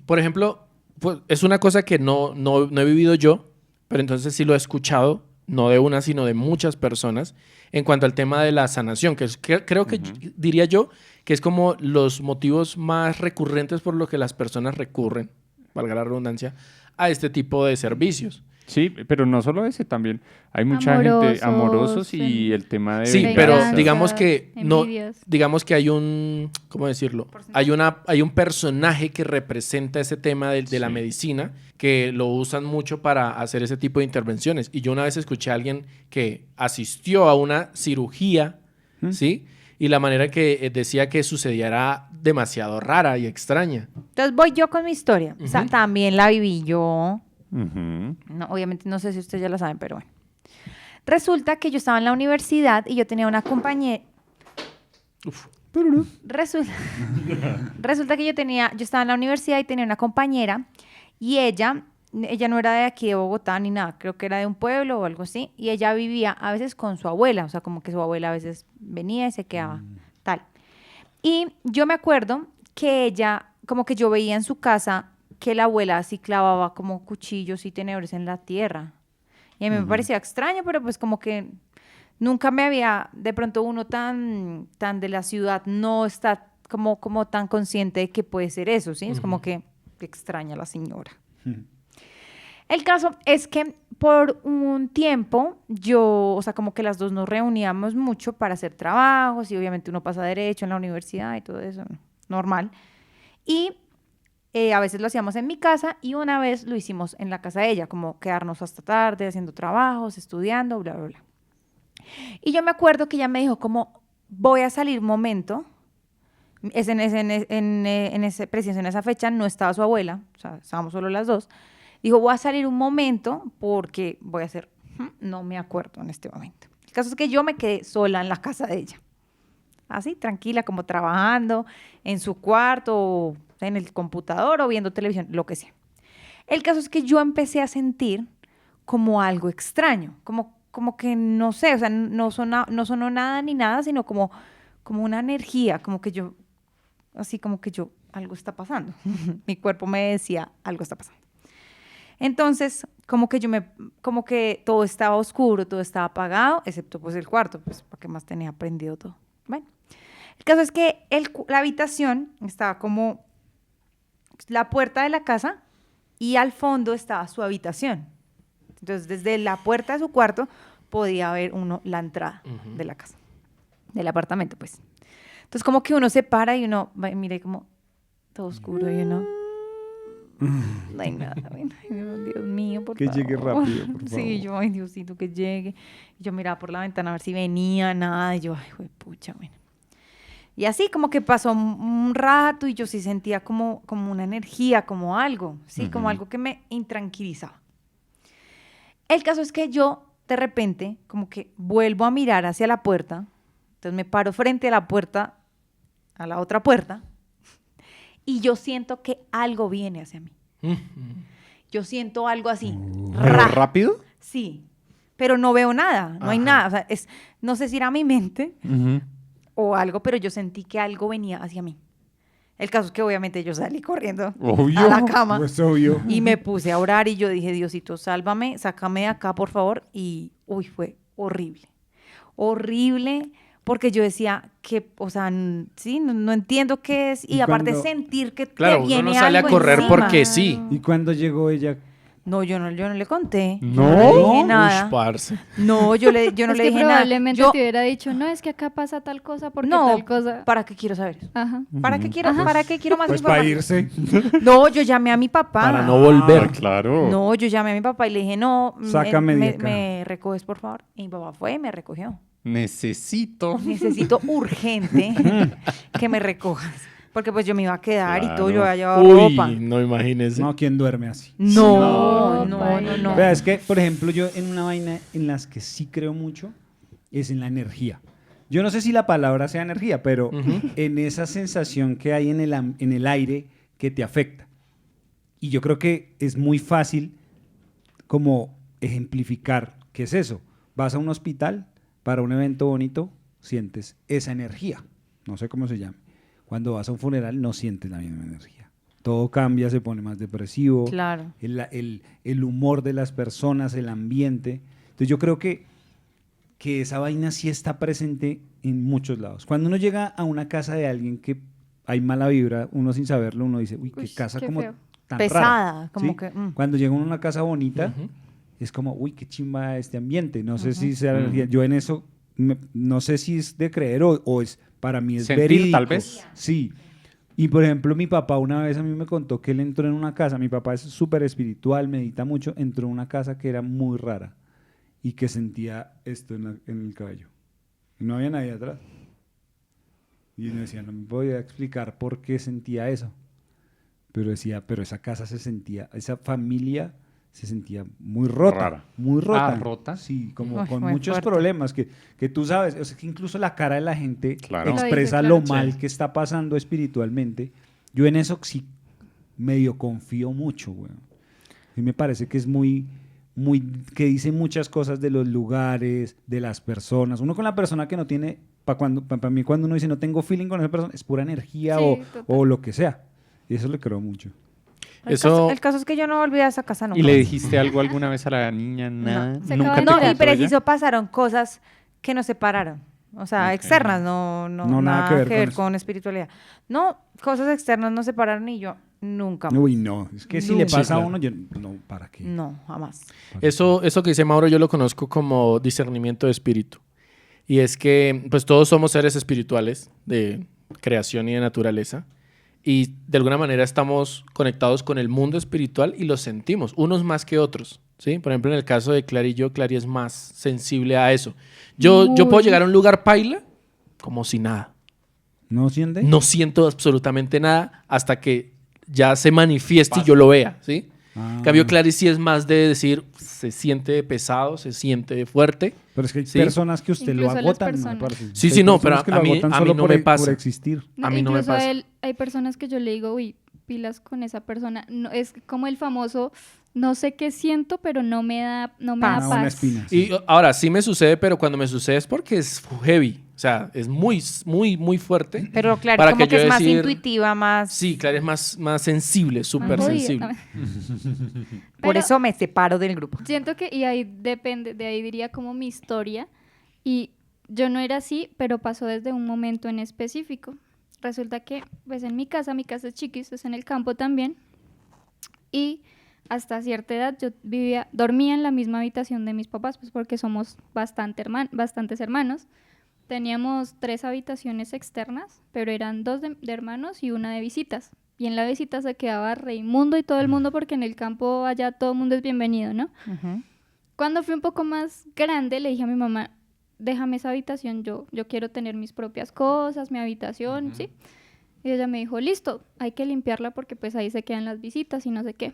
Por ejemplo, pues, es una cosa que no he vivido yo, pero entonces sí lo he escuchado, no de una, sino de muchas personas, en cuanto al tema de la sanación, que creo que diría yo que es como los motivos más recurrentes por los que las personas recurren, valga la redundancia, a este tipo de servicios. Sí, pero no solo ese, también hay mucha Amorosos, gente amorosos y sí. el tema de Sí, venganza. pero venganza, digamos que no, envidias. digamos que hay un, ¿cómo decirlo? Hay un personaje que representa ese tema de la Sí. medicina que lo usan mucho para hacer ese tipo de intervenciones. Y yo una vez escuché a alguien que asistió a una cirugía, ¿sí? Y la manera que decía que sucedía era demasiado rara y extraña. Entonces voy yo con mi historia. O sea, Ujú. también la viví yo. Ujú. No, obviamente no sé si ustedes ya la saben, pero bueno. Resulta que yo estaba en la universidad y yo tenía una compañera. Resulta que yo estaba en la universidad y tenía una compañera y ella no era de aquí de Bogotá ni nada, creo que era de un pueblo o algo así, y ella vivía a veces con su abuela, o sea, como que su abuela a veces venía y se quedaba tal. Y yo me acuerdo que ella, como que yo veía en su casa que la abuela así clavaba como cuchillos y tenedores en la tierra. Y a mí me parecía extraño, pero pues como que nunca me había, de pronto uno tan de la ciudad no está como tan consciente de que puede ser eso, ¿sí? Es como que extraña la señora. El caso es que por un tiempo o sea, como que las dos nos reuníamos mucho para hacer trabajos y obviamente uno pasa derecho en la universidad y todo eso, normal. Y a veces lo hacíamos en mi casa y una vez lo hicimos en la casa de ella, como quedarnos hasta tarde haciendo trabajos, estudiando, bla, bla, bla. Y yo me acuerdo que ella me dijo como, voy a salir un momento. Preciso en esa fecha no estaba su abuela, o sea, estábamos solo las dos. Dijo, voy a salir un momento porque voy a hacer, no me acuerdo en este momento. El caso es que yo me quedé sola en la casa de ella. Así, tranquila, como trabajando en su cuarto, o en el computador o viendo televisión, lo que sea. El caso es que yo empecé a sentir como algo extraño, como que no sé, o sea, no sonó nada ni nada, sino como una energía, como que yo, algo está pasando. Mi cuerpo me decía, algo está pasando. Entonces, como que todo estaba oscuro, todo estaba apagado, excepto pues el cuarto, pues para qué más tenía prendido todo. Bueno, el caso es que la habitación estaba como la puerta de la casa y al fondo estaba su habitación. Entonces, desde la puerta de su cuarto podía ver uno la entrada de la casa, del apartamento, pues. Entonces, como que uno se para y uno mira como todo oscuro y uno... No hay nada, ay, Dios mío, por Que favor. llegue rápido, por Sí, favor. yo, ay, Diosito, que llegue. Y yo miraba por la ventana a ver si venía, nada, y yo, ay, pucha, bueno. Y así como que pasó un rato y yo sí sentía como una energía, como algo, ¿sí? Como algo que me intranquilizaba. El caso es que yo, de repente, como que vuelvo a mirar hacia la puerta, entonces me paro frente a la puerta, a la otra puerta, y yo siento que algo viene hacia mí. Yo siento algo así. ¿Pero rápido? Sí, pero no veo nada, no hay nada. O sea, no sé si era mi mente o algo, pero yo sentí que algo venía hacia mí. El caso es que obviamente yo salí corriendo Obvio. a la cama Pues obvio. y me puse a orar y yo dije, Diosito, sálvame, sácame de acá, por favor. Y, fue horrible. Horrible, porque yo decía que, o sea, sí, no entiendo qué es. Y aparte sentir que Claro, te uno viene no sale a algo correr encima. porque sí. ¿Y cuando llegó ella? No, yo no le conté. ¿No? Yo no le dije nada. Ush, parce. No, yo no Es le que dije nada. probablemente Yo, te hubiera dicho, no, es que acá pasa tal cosa porque no, tal cosa. ¿para qué quiero saber eso? Ajá. ¿Para qué quiero más Pues para información? irse. No, yo llamé a mi papá. Para no volver. Claro. No, yo llamé a mi papá y le dije, no, Sácame de acá. me recoges, por favor. Y mi papá fue y me recogió. Necesito. Necesito urgente que me recojas. Porque pues yo me iba a quedar y todo, Claro. yo había llevado ropa. Uy, no imagínese. No, ¿quién duerme así? No, No, no. Vea, es que, por ejemplo, yo en una vaina en las que sí creo mucho es en la energía. Yo no sé si la palabra sea energía, pero en esa sensación que hay en el aire que te afecta. Y yo creo que es muy fácil como ejemplificar qué es eso. Vas a un hospital para un evento bonito, sientes esa energía. No sé cómo se llama. Cuando vas a un funeral no sientes la misma energía. Todo cambia, se pone más depresivo. Claro. El humor de las personas, el ambiente. Entonces yo creo que esa vaina sí está presente en muchos lados. Cuando uno llega a una casa de alguien que hay mala vibra, uno sin saberlo, uno dice, uy, qué Uy, casa qué como feo. tan Pesada, rara", como ¿sí? que, Cuando llega uno a una casa bonita, es como, uy, qué chimba este ambiente. No sé si sea energía. Yo en eso, no sé si es de creer o es, para mí es Sentir, verídico. tal vez. Sí. Y por ejemplo, mi papá una vez a mí me contó que él entró en una casa, mi papá es súper espiritual, medita mucho, entró en una casa que era muy rara y que sentía esto en el cabello. Y no había nadie atrás. Y me decía, no me podía explicar por qué sentía eso. Pero decía, pero esa casa se sentía, esa familia se sentía muy rota. Rara. Muy rota. Ah, ¿rota? Sí, como Uy, con muy muchos fuerte. problemas que tú sabes, o sea, que incluso la cara de la gente Claro. expresa Lo lo dice, mal Sí. que está pasando espiritualmente. Yo en eso sí medio confío mucho, güey. Y me parece que es muy, que dice muchas cosas de los lugares, de las personas. Uno con la persona que no tiene, para mí cuando uno dice no tengo feeling con esa persona, es pura energía Sí, o total. lo que sea. Y eso le creo mucho. Eso- El caso es que yo no volví a esa casa nunca. ¿Y le dijiste algo alguna vez a la niña? Nada. Se Nunca acaba te de No, enterar. y contó ella? preciso pasaron cosas que nos separaron. O sea, Ok. externas, no nada que ver eso. con espiritualidad. No, cosas externas nos separaron y yo nunca más. Uy, no. Es que si le Nunca. pasa Sí, claro. a uno, yo no, ¿para qué? No, jamás. Eso que dice Mauro yo lo conozco como discernimiento de espíritu. Y es que pues todos somos seres espirituales de creación y de naturaleza. Y de alguna manera estamos conectados con el mundo espiritual y lo sentimos, unos más que otros. ¿Sí? Por ejemplo, en el caso de Clary y yo, Clary es más sensible a eso. Yo puedo Muy. llegar a un lugar paila como si nada. ¿No siente? No siento absolutamente nada hasta que ya se manifieste y yo lo vea, ¿sí? Ah. En cambio, Clary sí es más de decir, se siente pesado, se siente fuerte. Pero es que hay Sí. personas que usted Incluso lo las agotan. personas. parce. Sí, Hay sí, no, personas pero que a lo mí- agotan a mí solo no me pasa. por existir. A mí no me Incluso pasa. hay personas que yo le digo, uy, pilas con esa persona. No, es como el famoso, no sé qué siento, pero no me da Una paz. buena espina. sí. Y ahora sí me sucede, pero cuando me sucede es porque es heavy. O sea, es muy, muy, muy fuerte. Pero claro, Para como que yo es más decir- intuitiva, más... Sí, Clary es más sensible, súper Jodida. sensible. Por Pero eso me separo del grupo. siento que, y ahí depende, de ahí diría como mi historia. Y yo no era así, pero pasó desde un momento en específico. Resulta que, pues en mi casa es chiquis, es en el campo también. Y hasta cierta edad yo dormía en la misma habitación de mis papás, pues porque somos bastantes hermanos. Teníamos 3 habitaciones externas, pero eran 2 de hermanos y una de visitas. Y en la visita se quedaba Raimundo y todo el mundo, porque en el campo allá todo el mundo es bienvenido, ¿no? Ujú. Cuando fui un poco más grande, le dije a mi mamá, déjame esa habitación, yo quiero tener mis propias cosas, mi habitación, ¿sí? Y ella me dijo, listo, hay que limpiarla porque pues ahí se quedan las visitas y no sé qué.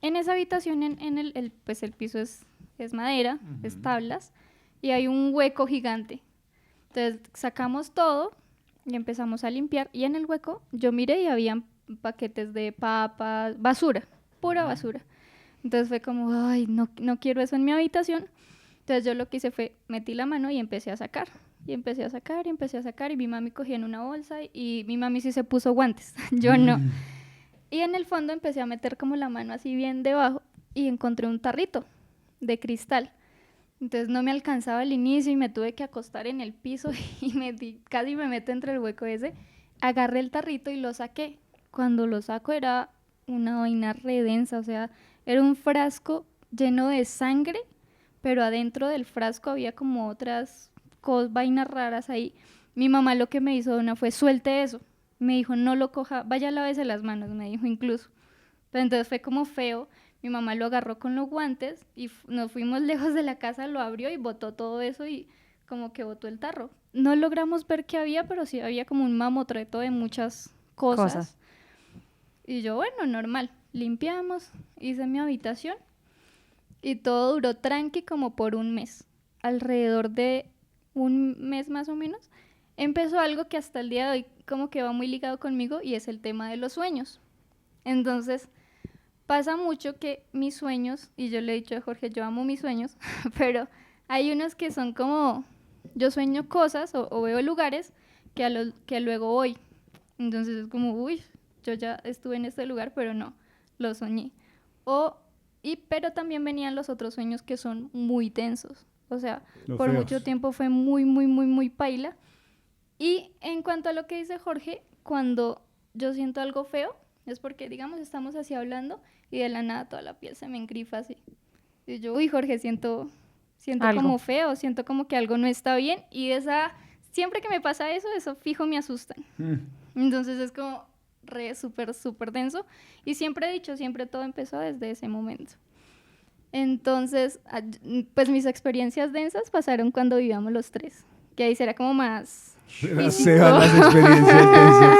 En esa habitación, pues el piso es madera, es tablas, y hay un hueco gigante. Entonces sacamos todo y empezamos a limpiar, y en el hueco yo miré y habían paquetes de papas, basura, pura basura. Entonces fue como, ay, no quiero eso en mi habitación. Entonces yo lo que hice fue, metí la mano y empecé a sacar. Y empecé a sacar, y mi mami cogía en una bolsa, y mi mami sí se puso guantes, yo no. Y en el fondo empecé a meter como la mano así bien debajo, y encontré un tarrito de cristal. Entonces no me alcanzaba al inicio, y me tuve que acostar en el piso, y casi me meto entre el hueco ese. Agarré el tarrito y lo saqué. Cuando lo saco era una vaina re densa, o sea, era un frasco lleno de sangre, pero adentro del frasco había como otras vainas raras ahí. Mi mamá lo que me hizo de una fue, suelte eso. Me dijo, no lo coja, vaya, lávese las manos, me dijo incluso. Pero entonces fue como feo. Mi mamá lo agarró con los guantes y nos fuimos lejos de la casa, lo abrió y botó todo eso, y como que botó el tarro. No logramos ver qué había, pero sí había como un mamotreto de muchas cosas. Y yo, bueno, normal. Limpiamos, hice mi habitación y todo duró tranqui como por un mes. Alrededor de un mes más o menos, empezó algo que hasta el día de hoy como que va muy ligado conmigo, y es el tema de los sueños. Entonces, pasa mucho que mis sueños, y yo le he dicho a Jorge, yo amo mis sueños, pero hay unos que son como, yo sueño cosas o veo lugares que luego voy. Entonces es como, uy, yo ya estuve en este lugar, pero no, lo soñé. Pero también venían los otros sueños que son muy densos. O sea, por mucho tiempo fue muy, muy, muy, muy paila. Y en cuanto a lo que dice Jorge, cuando yo siento algo feo, es porque, digamos, estamos así hablando y de la nada toda la piel se me engrifa así. Y yo, uy, Jorge, siento como feo, siento como que algo no está bien. Y siempre que me pasa eso fijo me asustan. Entonces es como súper, súper denso. Y siempre he dicho, siempre todo empezó desde ese momento. Entonces, pues mis experiencias densas pasaron cuando vivíamos los tres, que ahí será como más se van las experiencias densas.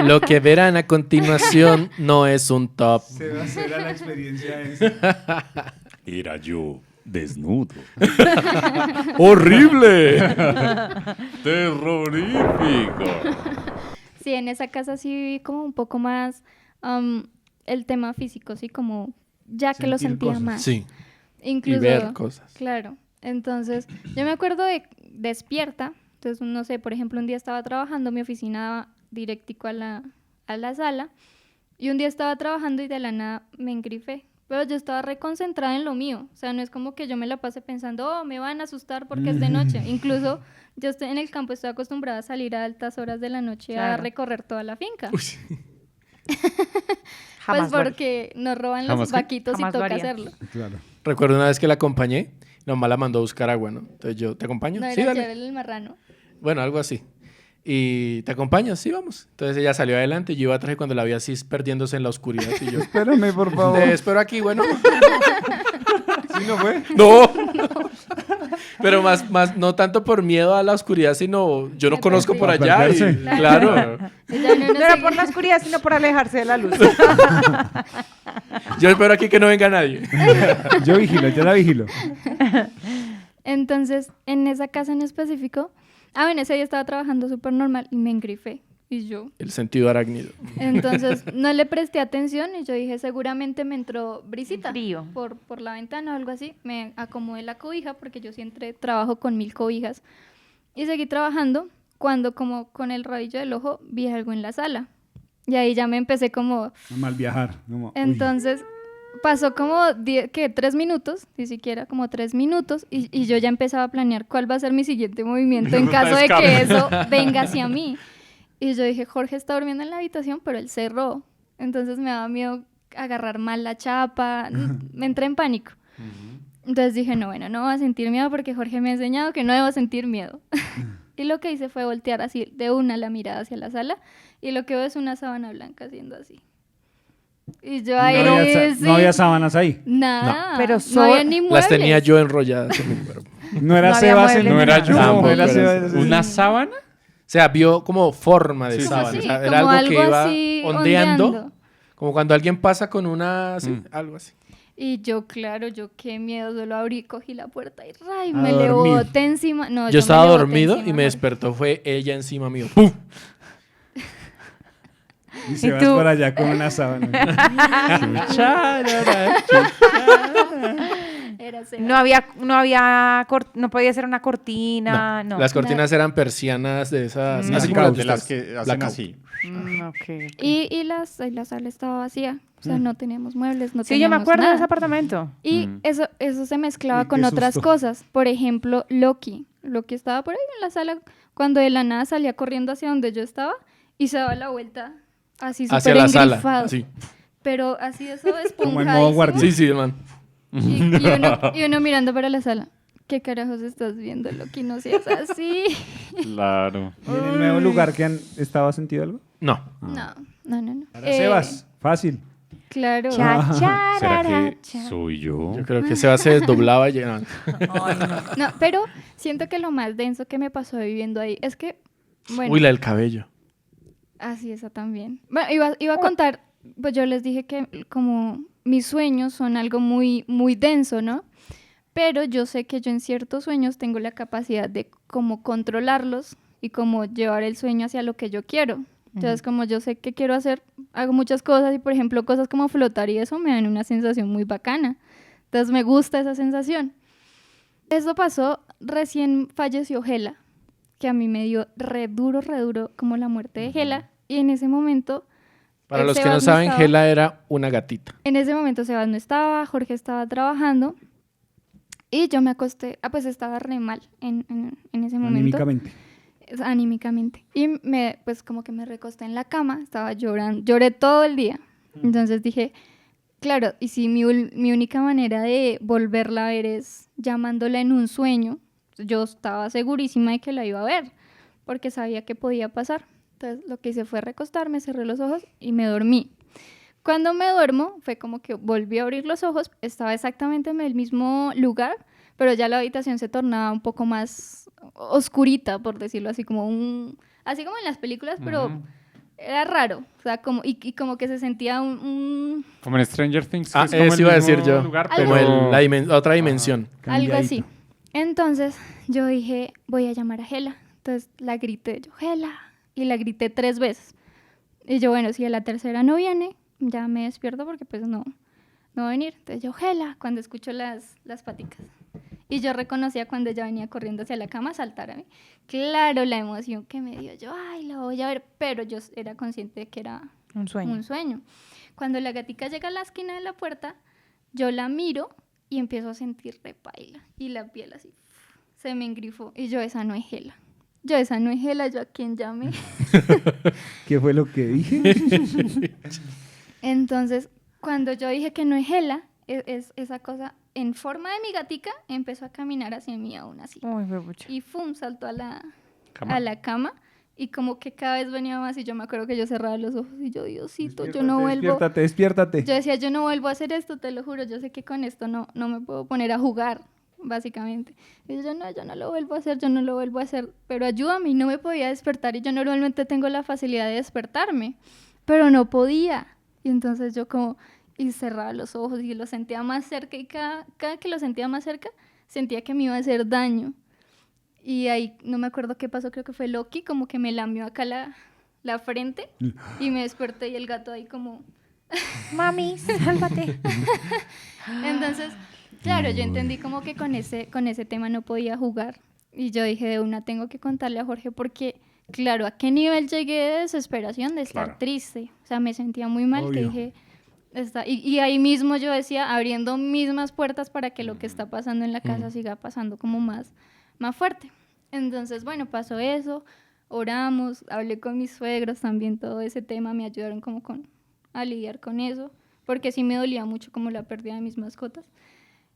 Lo que verán a continuación no es un top. Será la experiencia densa. Era yo desnudo. ¡Horrible! Terrorífico. Sí, en esa casa sí viví como un poco más el tema físico, sí, como ya que lo sentía cosas. más. Sí. Incluso, Y ver cosas. Claro. Entonces, yo me acuerdo de despierta. Entonces, no sé, por ejemplo, un día estaba trabajando, mi oficina daba directico a la sala, y un día estaba trabajando y de la nada me engrifé. Pero yo estaba reconcentrada en lo mío. O sea, no es como que yo me la pase pensando, oh, me van a asustar porque es de noche. Incluso yo estoy en el campo, estoy acostumbrada a salir a altas horas de la noche a recorrer toda la finca. Pues porque nos roban los vaquitos y toca hacerlo. Claro. Recuerdo una vez que la acompañé, nomás la mandó a buscar agua, ¿no? Entonces yo, ¿te acompaño? No, Sí, era dale. el marrano. Bueno, algo así. ¿Y te acompaño? Sí, vamos. Entonces ella salió adelante y yo iba atrás, y cuando la vi así perdiéndose en la oscuridad, y yo, Espérame, por favor. te espero aquí, bueno. ¿Sí no fue? No. Pero más, no tanto por miedo a la oscuridad, sino yo no Me conozco perdí. por Para allá. Y, perderse. claro. Ya no No era sé. por la oscuridad, sino por alejarse de la luz. Yo espero aquí que no venga nadie. Yo la vigilo. Entonces, en esa casa en específico, bueno, ese día estaba trabajando súper normal y me engrifé. Y yo, El sentido arácnido. entonces no le presté atención y yo dije, seguramente me entró brisita Frío. por la ventana o algo así. Me acomodé la cobija porque yo siempre trabajo con 1000 cobijas. Y seguí trabajando cuando como con el rabillo del ojo vi algo en la sala. Y ahí ya me empecé como... A mal viajar. Entonces pasó como 3 minutos, ni siquiera como 3 minutos, y yo ya empezaba a planear cuál va a ser mi siguiente movimiento en caso de que eso venga hacia mí. Y yo dije, Jorge está durmiendo en la habitación, pero él cerró. Entonces me daba miedo agarrar mal la chapa, me entré en pánico. Entonces dije, no voy a sentir miedo porque Jorge me ha enseñado que no debo sentir miedo. Y lo que hice fue voltear así de una la mirada hacia la sala, y lo que veo es una sábana blanca haciendo así. Y yo ahí... No había sábanas ahí. Nada, Pero no había ni muebles. Las tenía yo enrolladas en mi cuerpo. No era No había Sebas, muebles No ni era nada. yo. Tampoco no era era Sebas. ¿Una sábana? O sea, vio como forma de Sí, sí, sábana. sí. O sea, como era algo que iba así ondeando. Como cuando alguien pasa con una... sí, algo así. Y yo, claro, yo qué miedo, solo abrí, cogí la puerta y ¡ray! A Me le dormir. boté encima. No, Yo me estaba le boté dormido encima, y me Jorge. despertó. Fue ella encima mío. ¡Pum! Y Sebas tú? por allá con una sábana. Era Sebas. No podía ser una cortina, no. Las cortinas eran persianas de esas... Así como como las De de las ustedes. que hacen Blackout. así. Ok. Y la sala estaba vacía. O sea, no teníamos muebles, no Sí, yo me teníamos acuerdo de ese nada. apartamento. Y eso se mezclaba Uy, con qué otras susto. cosas. Por ejemplo, Loki. Loki estaba por ahí en la sala cuando de la nada salía corriendo hacia donde yo estaba y se daba la vuelta así Hacia súper la sala. engrifado. Sí. Pero así de eso Como en modo guardia. Sí, sí, hermano. Y uno mirando para la sala. ¿Qué carajos estás viendo, Loki? No seas así. Claro. ¿Y en el nuevo lugar que han estado sentido algo? No. No. Para Sebas, fácil. Claro. Cha, cha, ¿Será ra, que cha. soy yo? Yo creo que Sebas se desdoblaba y llegaba. Ay, no. No, pero siento que lo más denso que me pasó viviendo ahí es que, bueno, Uy, la del cabello. así esa también. Bueno, iba a contar, pues yo les dije que como mis sueños son algo muy, muy denso, ¿no? Pero yo sé que yo en ciertos sueños tengo la capacidad de como controlarlos y como llevar el sueño hacia lo que yo quiero. Entonces, como yo sé qué quiero hacer, hago muchas cosas y, por ejemplo, cosas como flotar y eso me dan una sensación muy bacana. Entonces, me gusta esa sensación. Eso pasó, recién falleció Gela, que a mí me dio re duro como la muerte de Gela. Y en ese momento... Para los que Sebas no saben, estaba. Gela era una gatita. En ese momento Sebas no estaba, Jorge estaba trabajando y yo me acosté, pues estaba re mal en ese momento. Anímicamente. Anímicamente. Y pues como que me recosté en la cama, estaba llorando, lloré todo el día. Entonces dije, claro, y si mi única manera de volverla a ver es llamándola en un sueño, yo estaba segurísima de que la iba a ver, porque sabía que podía pasar. Entonces lo que hice fue recostarme, cerré los ojos y me dormí. Cuando me duermo, fue como que volví a abrir los ojos, estaba exactamente en el mismo lugar, pero ya la habitación se tornaba un poco más oscurita, por decirlo así, así como en las películas, pero era raro, o sea, y como que se sentía Como en Stranger Things. Ah, es como eso el iba a mismo decir yo. lugar, Algo Como pero- la otra dimensión. algo así. Cambiadito. Entonces yo dije, voy a llamar a Gela. Entonces la grité yo, Gela, y la grité 3 veces. Y yo, bueno, si a la tercera no viene, ya me despierto porque pues no va a venir. Entonces yo, Gela, cuando escucho las paticas. Y yo reconocía cuando ella venía corriendo hacia la cama a saltar a mí. Claro, la emoción que me dio yo, ay, la voy a ver, pero yo era consciente de que era Un sueño. un sueño. Cuando la gatica llega a la esquina de la puerta, yo la miro y empiezo a sentir repaila. Y la piel así, se me engrifó. Y yo, esa no es Gela. Yo, ¿yo a quién llamé? ¿Qué fue lo que dije? Entonces, cuando yo dije que no es Gela, esa cosa en forma de mi gatica empezó a caminar hacia mí aún así. Uy, fue pucha. Y ¡fum! Saltó a Cama. la cama y como que cada vez venía más y yo me acuerdo que yo cerraba los ojos y yo, Diosito, yo no vuelvo. Despiértate. Yo decía, yo no vuelvo a hacer esto, te lo juro, yo sé que con esto no me puedo poner a jugar, básicamente. Y yo no lo vuelvo a hacer, yo no lo vuelvo a hacer, pero ayúdame, y no me podía despertar y yo normalmente tengo la facilidad de despertarme, pero no podía. Y entonces yo y cerraba los ojos y lo sentía más cerca y cada que lo sentía más cerca, sentía que me iba a hacer daño. Y ahí no me acuerdo qué pasó, creo que fue Loki, como que me lamió acá la frente y me desperté y el gato ahí como... Mami, sálvate. Entonces, claro, yo entendí como que con ese tema no podía jugar. Y yo dije, de una tengo que contarle a Jorge porque, claro, ¿a qué nivel llegué de desesperación, de estar Claro. triste? O sea, me sentía muy mal, que Obvio. dije... Y ahí mismo yo decía, abriendo mismas puertas para que lo que está pasando en la casa siga pasando como más fuerte. Entonces, bueno, pasó eso, oramos, hablé con mis suegros también, todo ese tema, me ayudaron como a lidiar con eso, porque sí me dolía mucho como la pérdida de mis mascotas.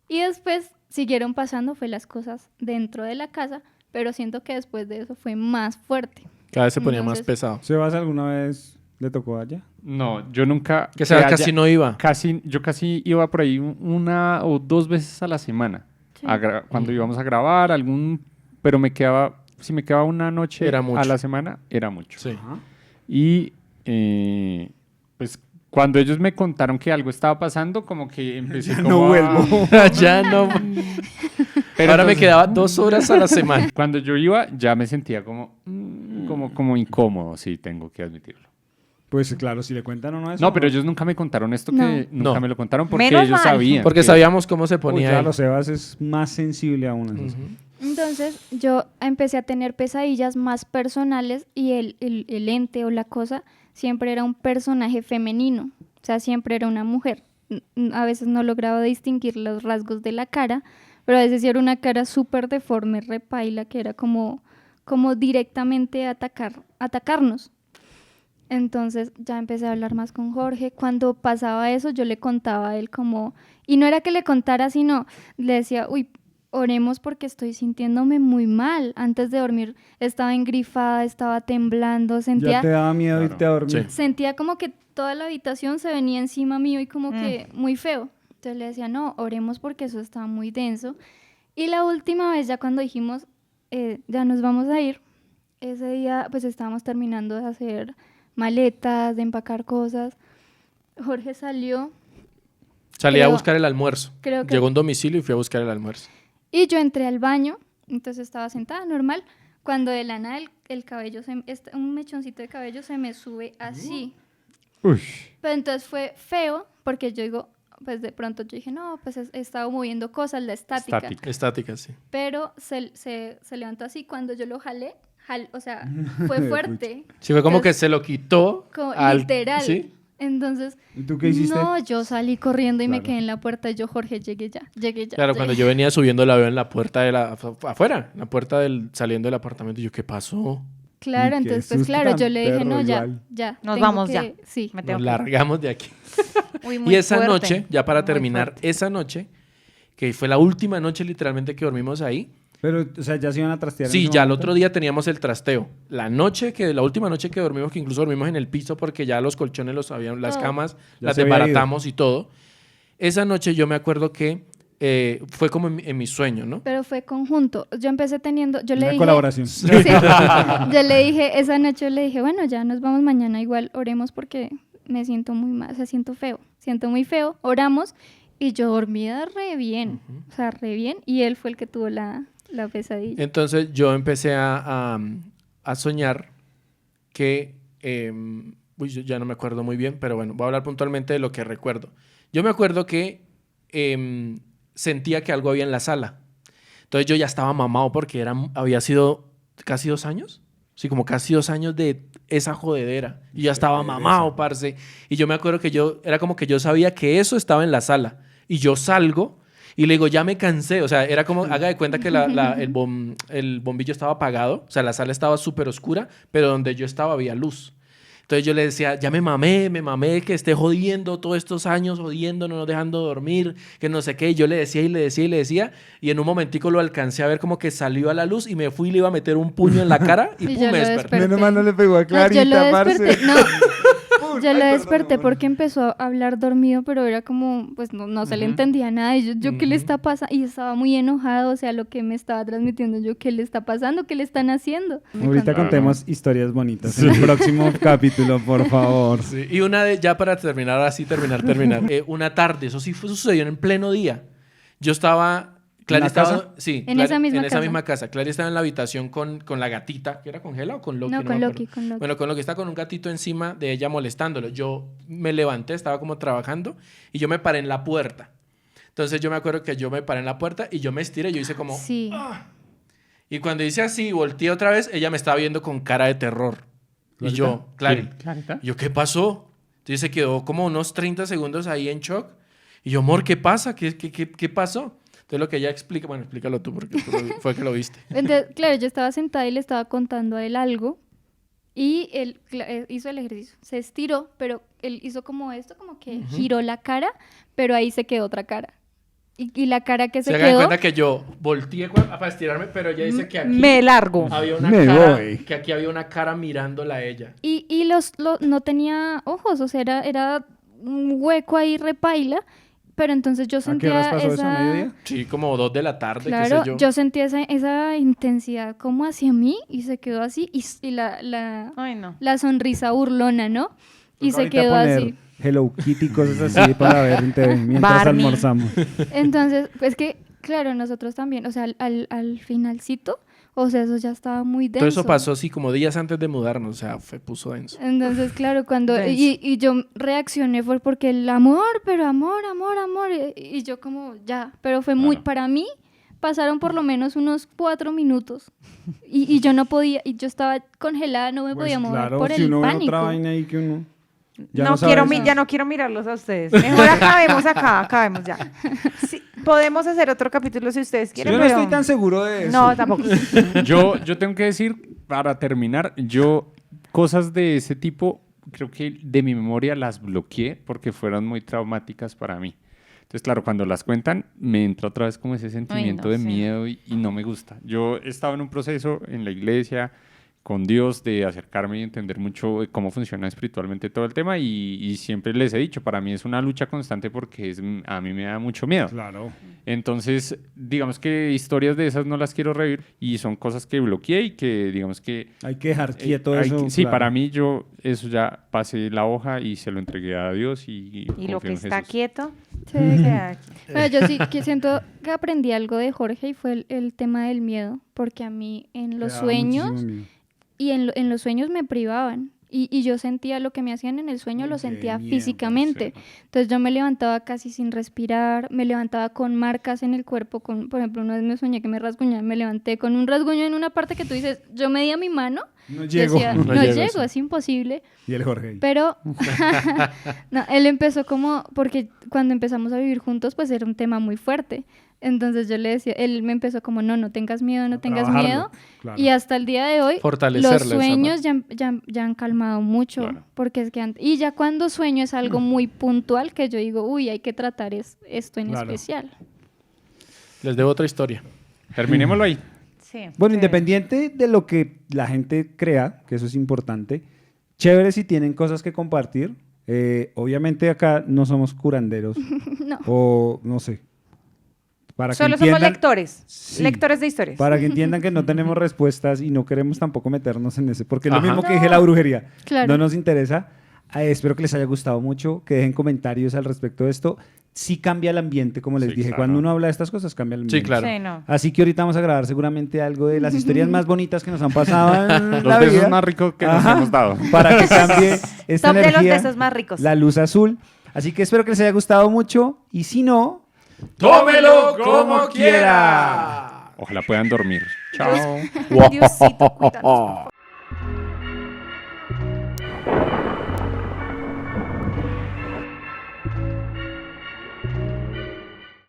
Y después siguieron pasando, fue las cosas dentro de la casa, pero siento que después de eso fue más fuerte. Cada vez se ponía más Entonces- pesado. ¿Sebas alguna vez le tocó allá? No, yo nunca... Que Sebas haya- casi no iba. Yo casi iba por ahí 1 o 2 veces a la semana. Sí. cuando íbamos a grabar, pero si me quedaba una noche Era mucho. a la semana, era mucho. Sí. Ajá. Y pues cuando ellos me contaron que algo estaba pasando, como que empecé como No vuelvo. Ya no. Pero Ahora me entonces- quedaba 2 horas a la semana. Cuando yo iba, ya me sentía como incómodo, sí, tengo que admitirlo. Pues claro, si le cuentan o no eso. No, pero ellos nunca me contaron esto No. que nunca No. me lo contaron porque Menos ellos mal. sabían. Porque que- sabíamos cómo se Uy, ponía claro, él. Sebas es más sensible aún. Entonces. Entonces yo empecé a tener pesadillas más personales y el ente o la cosa siempre era un personaje femenino, o sea, siempre era una mujer. A veces no lograba distinguir los rasgos de la cara, pero a veces sí era una cara súper deforme, repaila, que era como directamente atacarnos. Entonces ya empecé a hablar más con Jorge. Cuando pasaba eso, yo le contaba a él como... Y no era que le contara, sino le decía, uy, oremos porque estoy sintiéndome muy mal. Antes de dormir estaba engrifada, estaba temblando, Ya te daba miedo Claro. irte a dormir. Sí. sentía como que toda la habitación se venía encima mío y como que muy feo. Entonces le decía, no, oremos porque eso estaba muy denso. Y la última vez, ya cuando dijimos, ya nos vamos a ir, ese día pues estábamos terminando de hacer maletas, de empacar cosas. Jorge salió Salí a Creo- buscar el almuerzo. creo que- Llegó a un domicilio y fui a buscar el almuerzo. y yo entré al baño, entonces estaba sentada normal, cuando de la nada el cabello, un mechoncito de cabello se me sube así. Uy. Pero entonces fue feo, porque yo digo, pues de pronto yo dije, no, pues he estado moviendo cosas, la estática. Estática. Estática, sí. Pero se levantó así, cuando yo lo jalé, o sea, fue fuerte, Sí, fue como que Entonces, se lo quitó. literal. Sí. Entonces, ¿Y tú qué hiciste? no, yo salí corriendo y me Claro. quedé en la puerta y yo, Jorge, llegué ya. Claro, cuando llegué. yo venía subiendo la veo en la puerta afuera, en la puerta saliendo del apartamento. Y yo, ¿qué pasó? Claro, Y qué entonces, pues susto claro, tan yo le dije, perro no, igual. ya. Nos tengo vamos que- ya. Sí. Me tengo Nos que ir. largamos de aquí. Uy, muy Y esa fuerte, noche, ya para muy terminar, fuerte. esa noche, que fue la última noche literalmente que dormimos ahí. Pero, o sea, ya se iban a trastear. en Sí, ese ya el momento. otro día teníamos el trasteo. La última noche que dormimos, que incluso dormimos en el piso porque ya los colchones las Oh. camas, Ya las se había ido. desbaratamos y todo. Esa noche yo me acuerdo que fue como en mi sueño, ¿no? Pero fue conjunto. Yo empecé teniendo, yo le Una dije... colaboración. Sí. Yo le dije, esa noche le dije, bueno, ya nos vamos mañana, igual oremos porque me siento muy mal, o sea, siento muy feo, oramos y yo dormida re bien, o sea, re bien, y él fue el que tuvo la pesadilla. Entonces yo empecé a soñar que, yo ya no me acuerdo muy bien, pero bueno, voy a hablar puntualmente de lo que recuerdo. Yo me acuerdo que sentía que algo había en la sala. Entonces yo ya estaba mamado porque había sido casi 2 años. Sí, como casi 2 años de esa jodedera. Y ya estaba mamado, parce. Y yo me acuerdo que era como que yo sabía que eso estaba en la sala. Y yo salgo y le digo, ya me cansé. O sea, era como, haga de cuenta que el bombillo estaba apagado. O sea, la sala estaba súper oscura, pero donde yo estaba había luz. Entonces yo le decía, ya me mamé que esté jodiendo todos estos años, jodiendo, no nos dejando dormir, que no sé qué. Y yo le decía y le decía y le decía. Y en un momentico lo alcancé a ver como que salió a la luz y me fui y le iba a meter un puño en la cara y Y pum, yo me lo desperté. Menos mal no le pegó a No, yo Clarita, lo parce. desperté, no, yo lo desperté porque empezó a hablar dormido, pero era como, pues no se le entendía nada. Y yo ¿qué le está pasando? Y estaba muy enojado, o sea, lo que me estaba transmitiendo yo, ¿qué le está pasando? ¿Qué le están haciendo? Ahorita Claro. contemos historias bonitas en el próximo capítulo, por favor. Sí, y ya para terminar, así terminar. Una tarde, eso sí sucedió en pleno día. Yo estaba... Clary la estaba... casa? Sí. En esa misma en esa casa. misma casa. Clary estaba en la habitación con la gatita, que era con Gela o con Loki. No, me con acuerdo. Loki, con Loki. Bueno, con Loki está con un gatito encima de ella molestándolo. Yo me levanté, estaba como trabajando y yo me paré en la puerta. Entonces yo me acuerdo que yo me paré en la puerta y yo me estiré, yo hice como... Sí. Y cuando hice así, volteé otra vez, ella me estaba viendo con cara de terror. Y yo, Clary, ¿Clarita? y yo, ¿qué pasó? Entonces se quedó como unos 30 segundos ahí en shock. Y yo, amor, ¿qué pasa? ¿Qué pasó? Entonces lo que ella explica, bueno, explícalo tú porque fue que lo viste. Entonces, claro, yo estaba sentada y le estaba contando a él algo y él hizo el ejercicio, se estiró, pero él hizo como esto, como que giró la cara, pero ahí se quedó otra cara. Y la cara que se Se hagan quedó... cuenta que yo volteé para estirarme, pero ella dice que aquí Me largo. había una Me cara, voy. que aquí había una cara mirándola a ella. Y no tenía ojos, o sea, era un hueco ahí repaila pero entonces yo ¿A qué horas sentía pasó eso? ¿A esa... mediodía? Sí, como 2 de la tarde, qué Claro, sé yo. yo sentía esa intensidad como hacia mí y se quedó así y Ay, no. la sonrisa burlona, ¿no? Y Toca se ahorita quedó poner así. Hello Kitty, cosas así para ver en TV mientras Barney. almorzamos. Entonces, pues que, claro, nosotros también, o sea, al finalcito, o sea, eso ya estaba muy denso. Todo eso pasó así como días antes de mudarnos, o sea, puso denso. Entonces, claro, cuando... Denso. Y yo reaccioné fue porque el amor, pero amor. Y yo como, ya, pero fue muy... Claro. Para mí, pasaron por lo menos unos 4 minutos. Y yo no podía, y yo estaba congelada, no me podía mover por si el uno ve pánico. otra vaina ahí que uno... No sabe quiero, eso. ya no quiero mirarlos a ustedes. Mejor acabemos ya. Sí, podemos hacer otro capítulo si ustedes quieren, Yo no pero... estoy tan seguro de eso. No, tampoco. Yo tengo que decir, para terminar, yo cosas de ese tipo, creo que de mi memoria las bloqueé porque fueron muy traumáticas para mí. Entonces, claro, cuando las cuentan, me entra otra vez como ese sentimiento no, de sí. miedo y no me gusta. Yo he estado en un proceso en la iglesia con Dios de acercarme y entender mucho de cómo funciona espiritualmente todo el tema y siempre les he dicho, para mí es una lucha constante porque a mí me da mucho miedo. Claro. Entonces, digamos que historias de esas no las quiero revivir y son cosas que bloqueé y que digamos que... Hay que dejar quieto hay eso. que- sí, claro. para mí yo eso ya pasé la hoja y se lo entregué a Dios y Y lo confío que en está Jesús. quieto, Sí. se queda aquí. Pero yo sí que siento que aprendí algo de Jorge y fue el tema del miedo, porque a mí en los Te da sueños muchísimo miedo. y en los sueños me privaban y yo sentía lo que me hacían en el sueño, lo Qué sentía miedo, físicamente. Entonces yo me levantaba casi sin respirar, me levantaba con marcas en el cuerpo, por ejemplo, una vez me soñé que me rasguñaban, me levanté con un rasguño en una parte que tú dices, yo medía mi mano, No yo llego. decía, No no llego, llego, sí. es imposible. Y el Jorge. ahí. Pero no, él empezó como, porque cuando empezamos a vivir juntos, pues era un tema muy fuerte. Entonces yo le decía, él me empezó como, no tengas miedo, no A tengas trabajarlo, miedo. claro. Y hasta el día de hoy, Fortalecerle los esa sueños ya han calmado mucho. Claro. Porque es que y ya cuando sueño es algo muy puntual que yo digo, uy, hay que tratar esto en Claro. especial. Les debo otra historia. Terminémoslo ahí. Sí, Bueno, sí. independiente de lo que la gente crea, que eso es importante, chévere si tienen cosas que compartir. Obviamente acá no somos curanderos No. o no sé. Para que Solo somos entiendan- lectores, Sí. lectores de historias. Para que entiendan que no tenemos respuestas y no queremos tampoco meternos en ese, porque es lo Ajá. mismo que dije la brujería. Claro. No nos interesa. Espero que les haya gustado mucho, que dejen comentarios al respecto de esto. Sí cambia el ambiente, como les Sí, dije. claro. Cuando uno habla de estas cosas, cambia el ambiente. Sí, claro. Sí, no. Así que ahorita vamos a grabar seguramente algo de las historias más bonitas que nos han pasado en Los la besos vida. más ricos que nos Ajá. hemos dado. Para que cambie esta Top de los energía, besos más ricos. la luz azul. Así que espero que les haya gustado mucho. Y si no, ¡Tómelo como quiera! Ojalá puedan dormir. Chao. Diosito, cuídanos, por favor.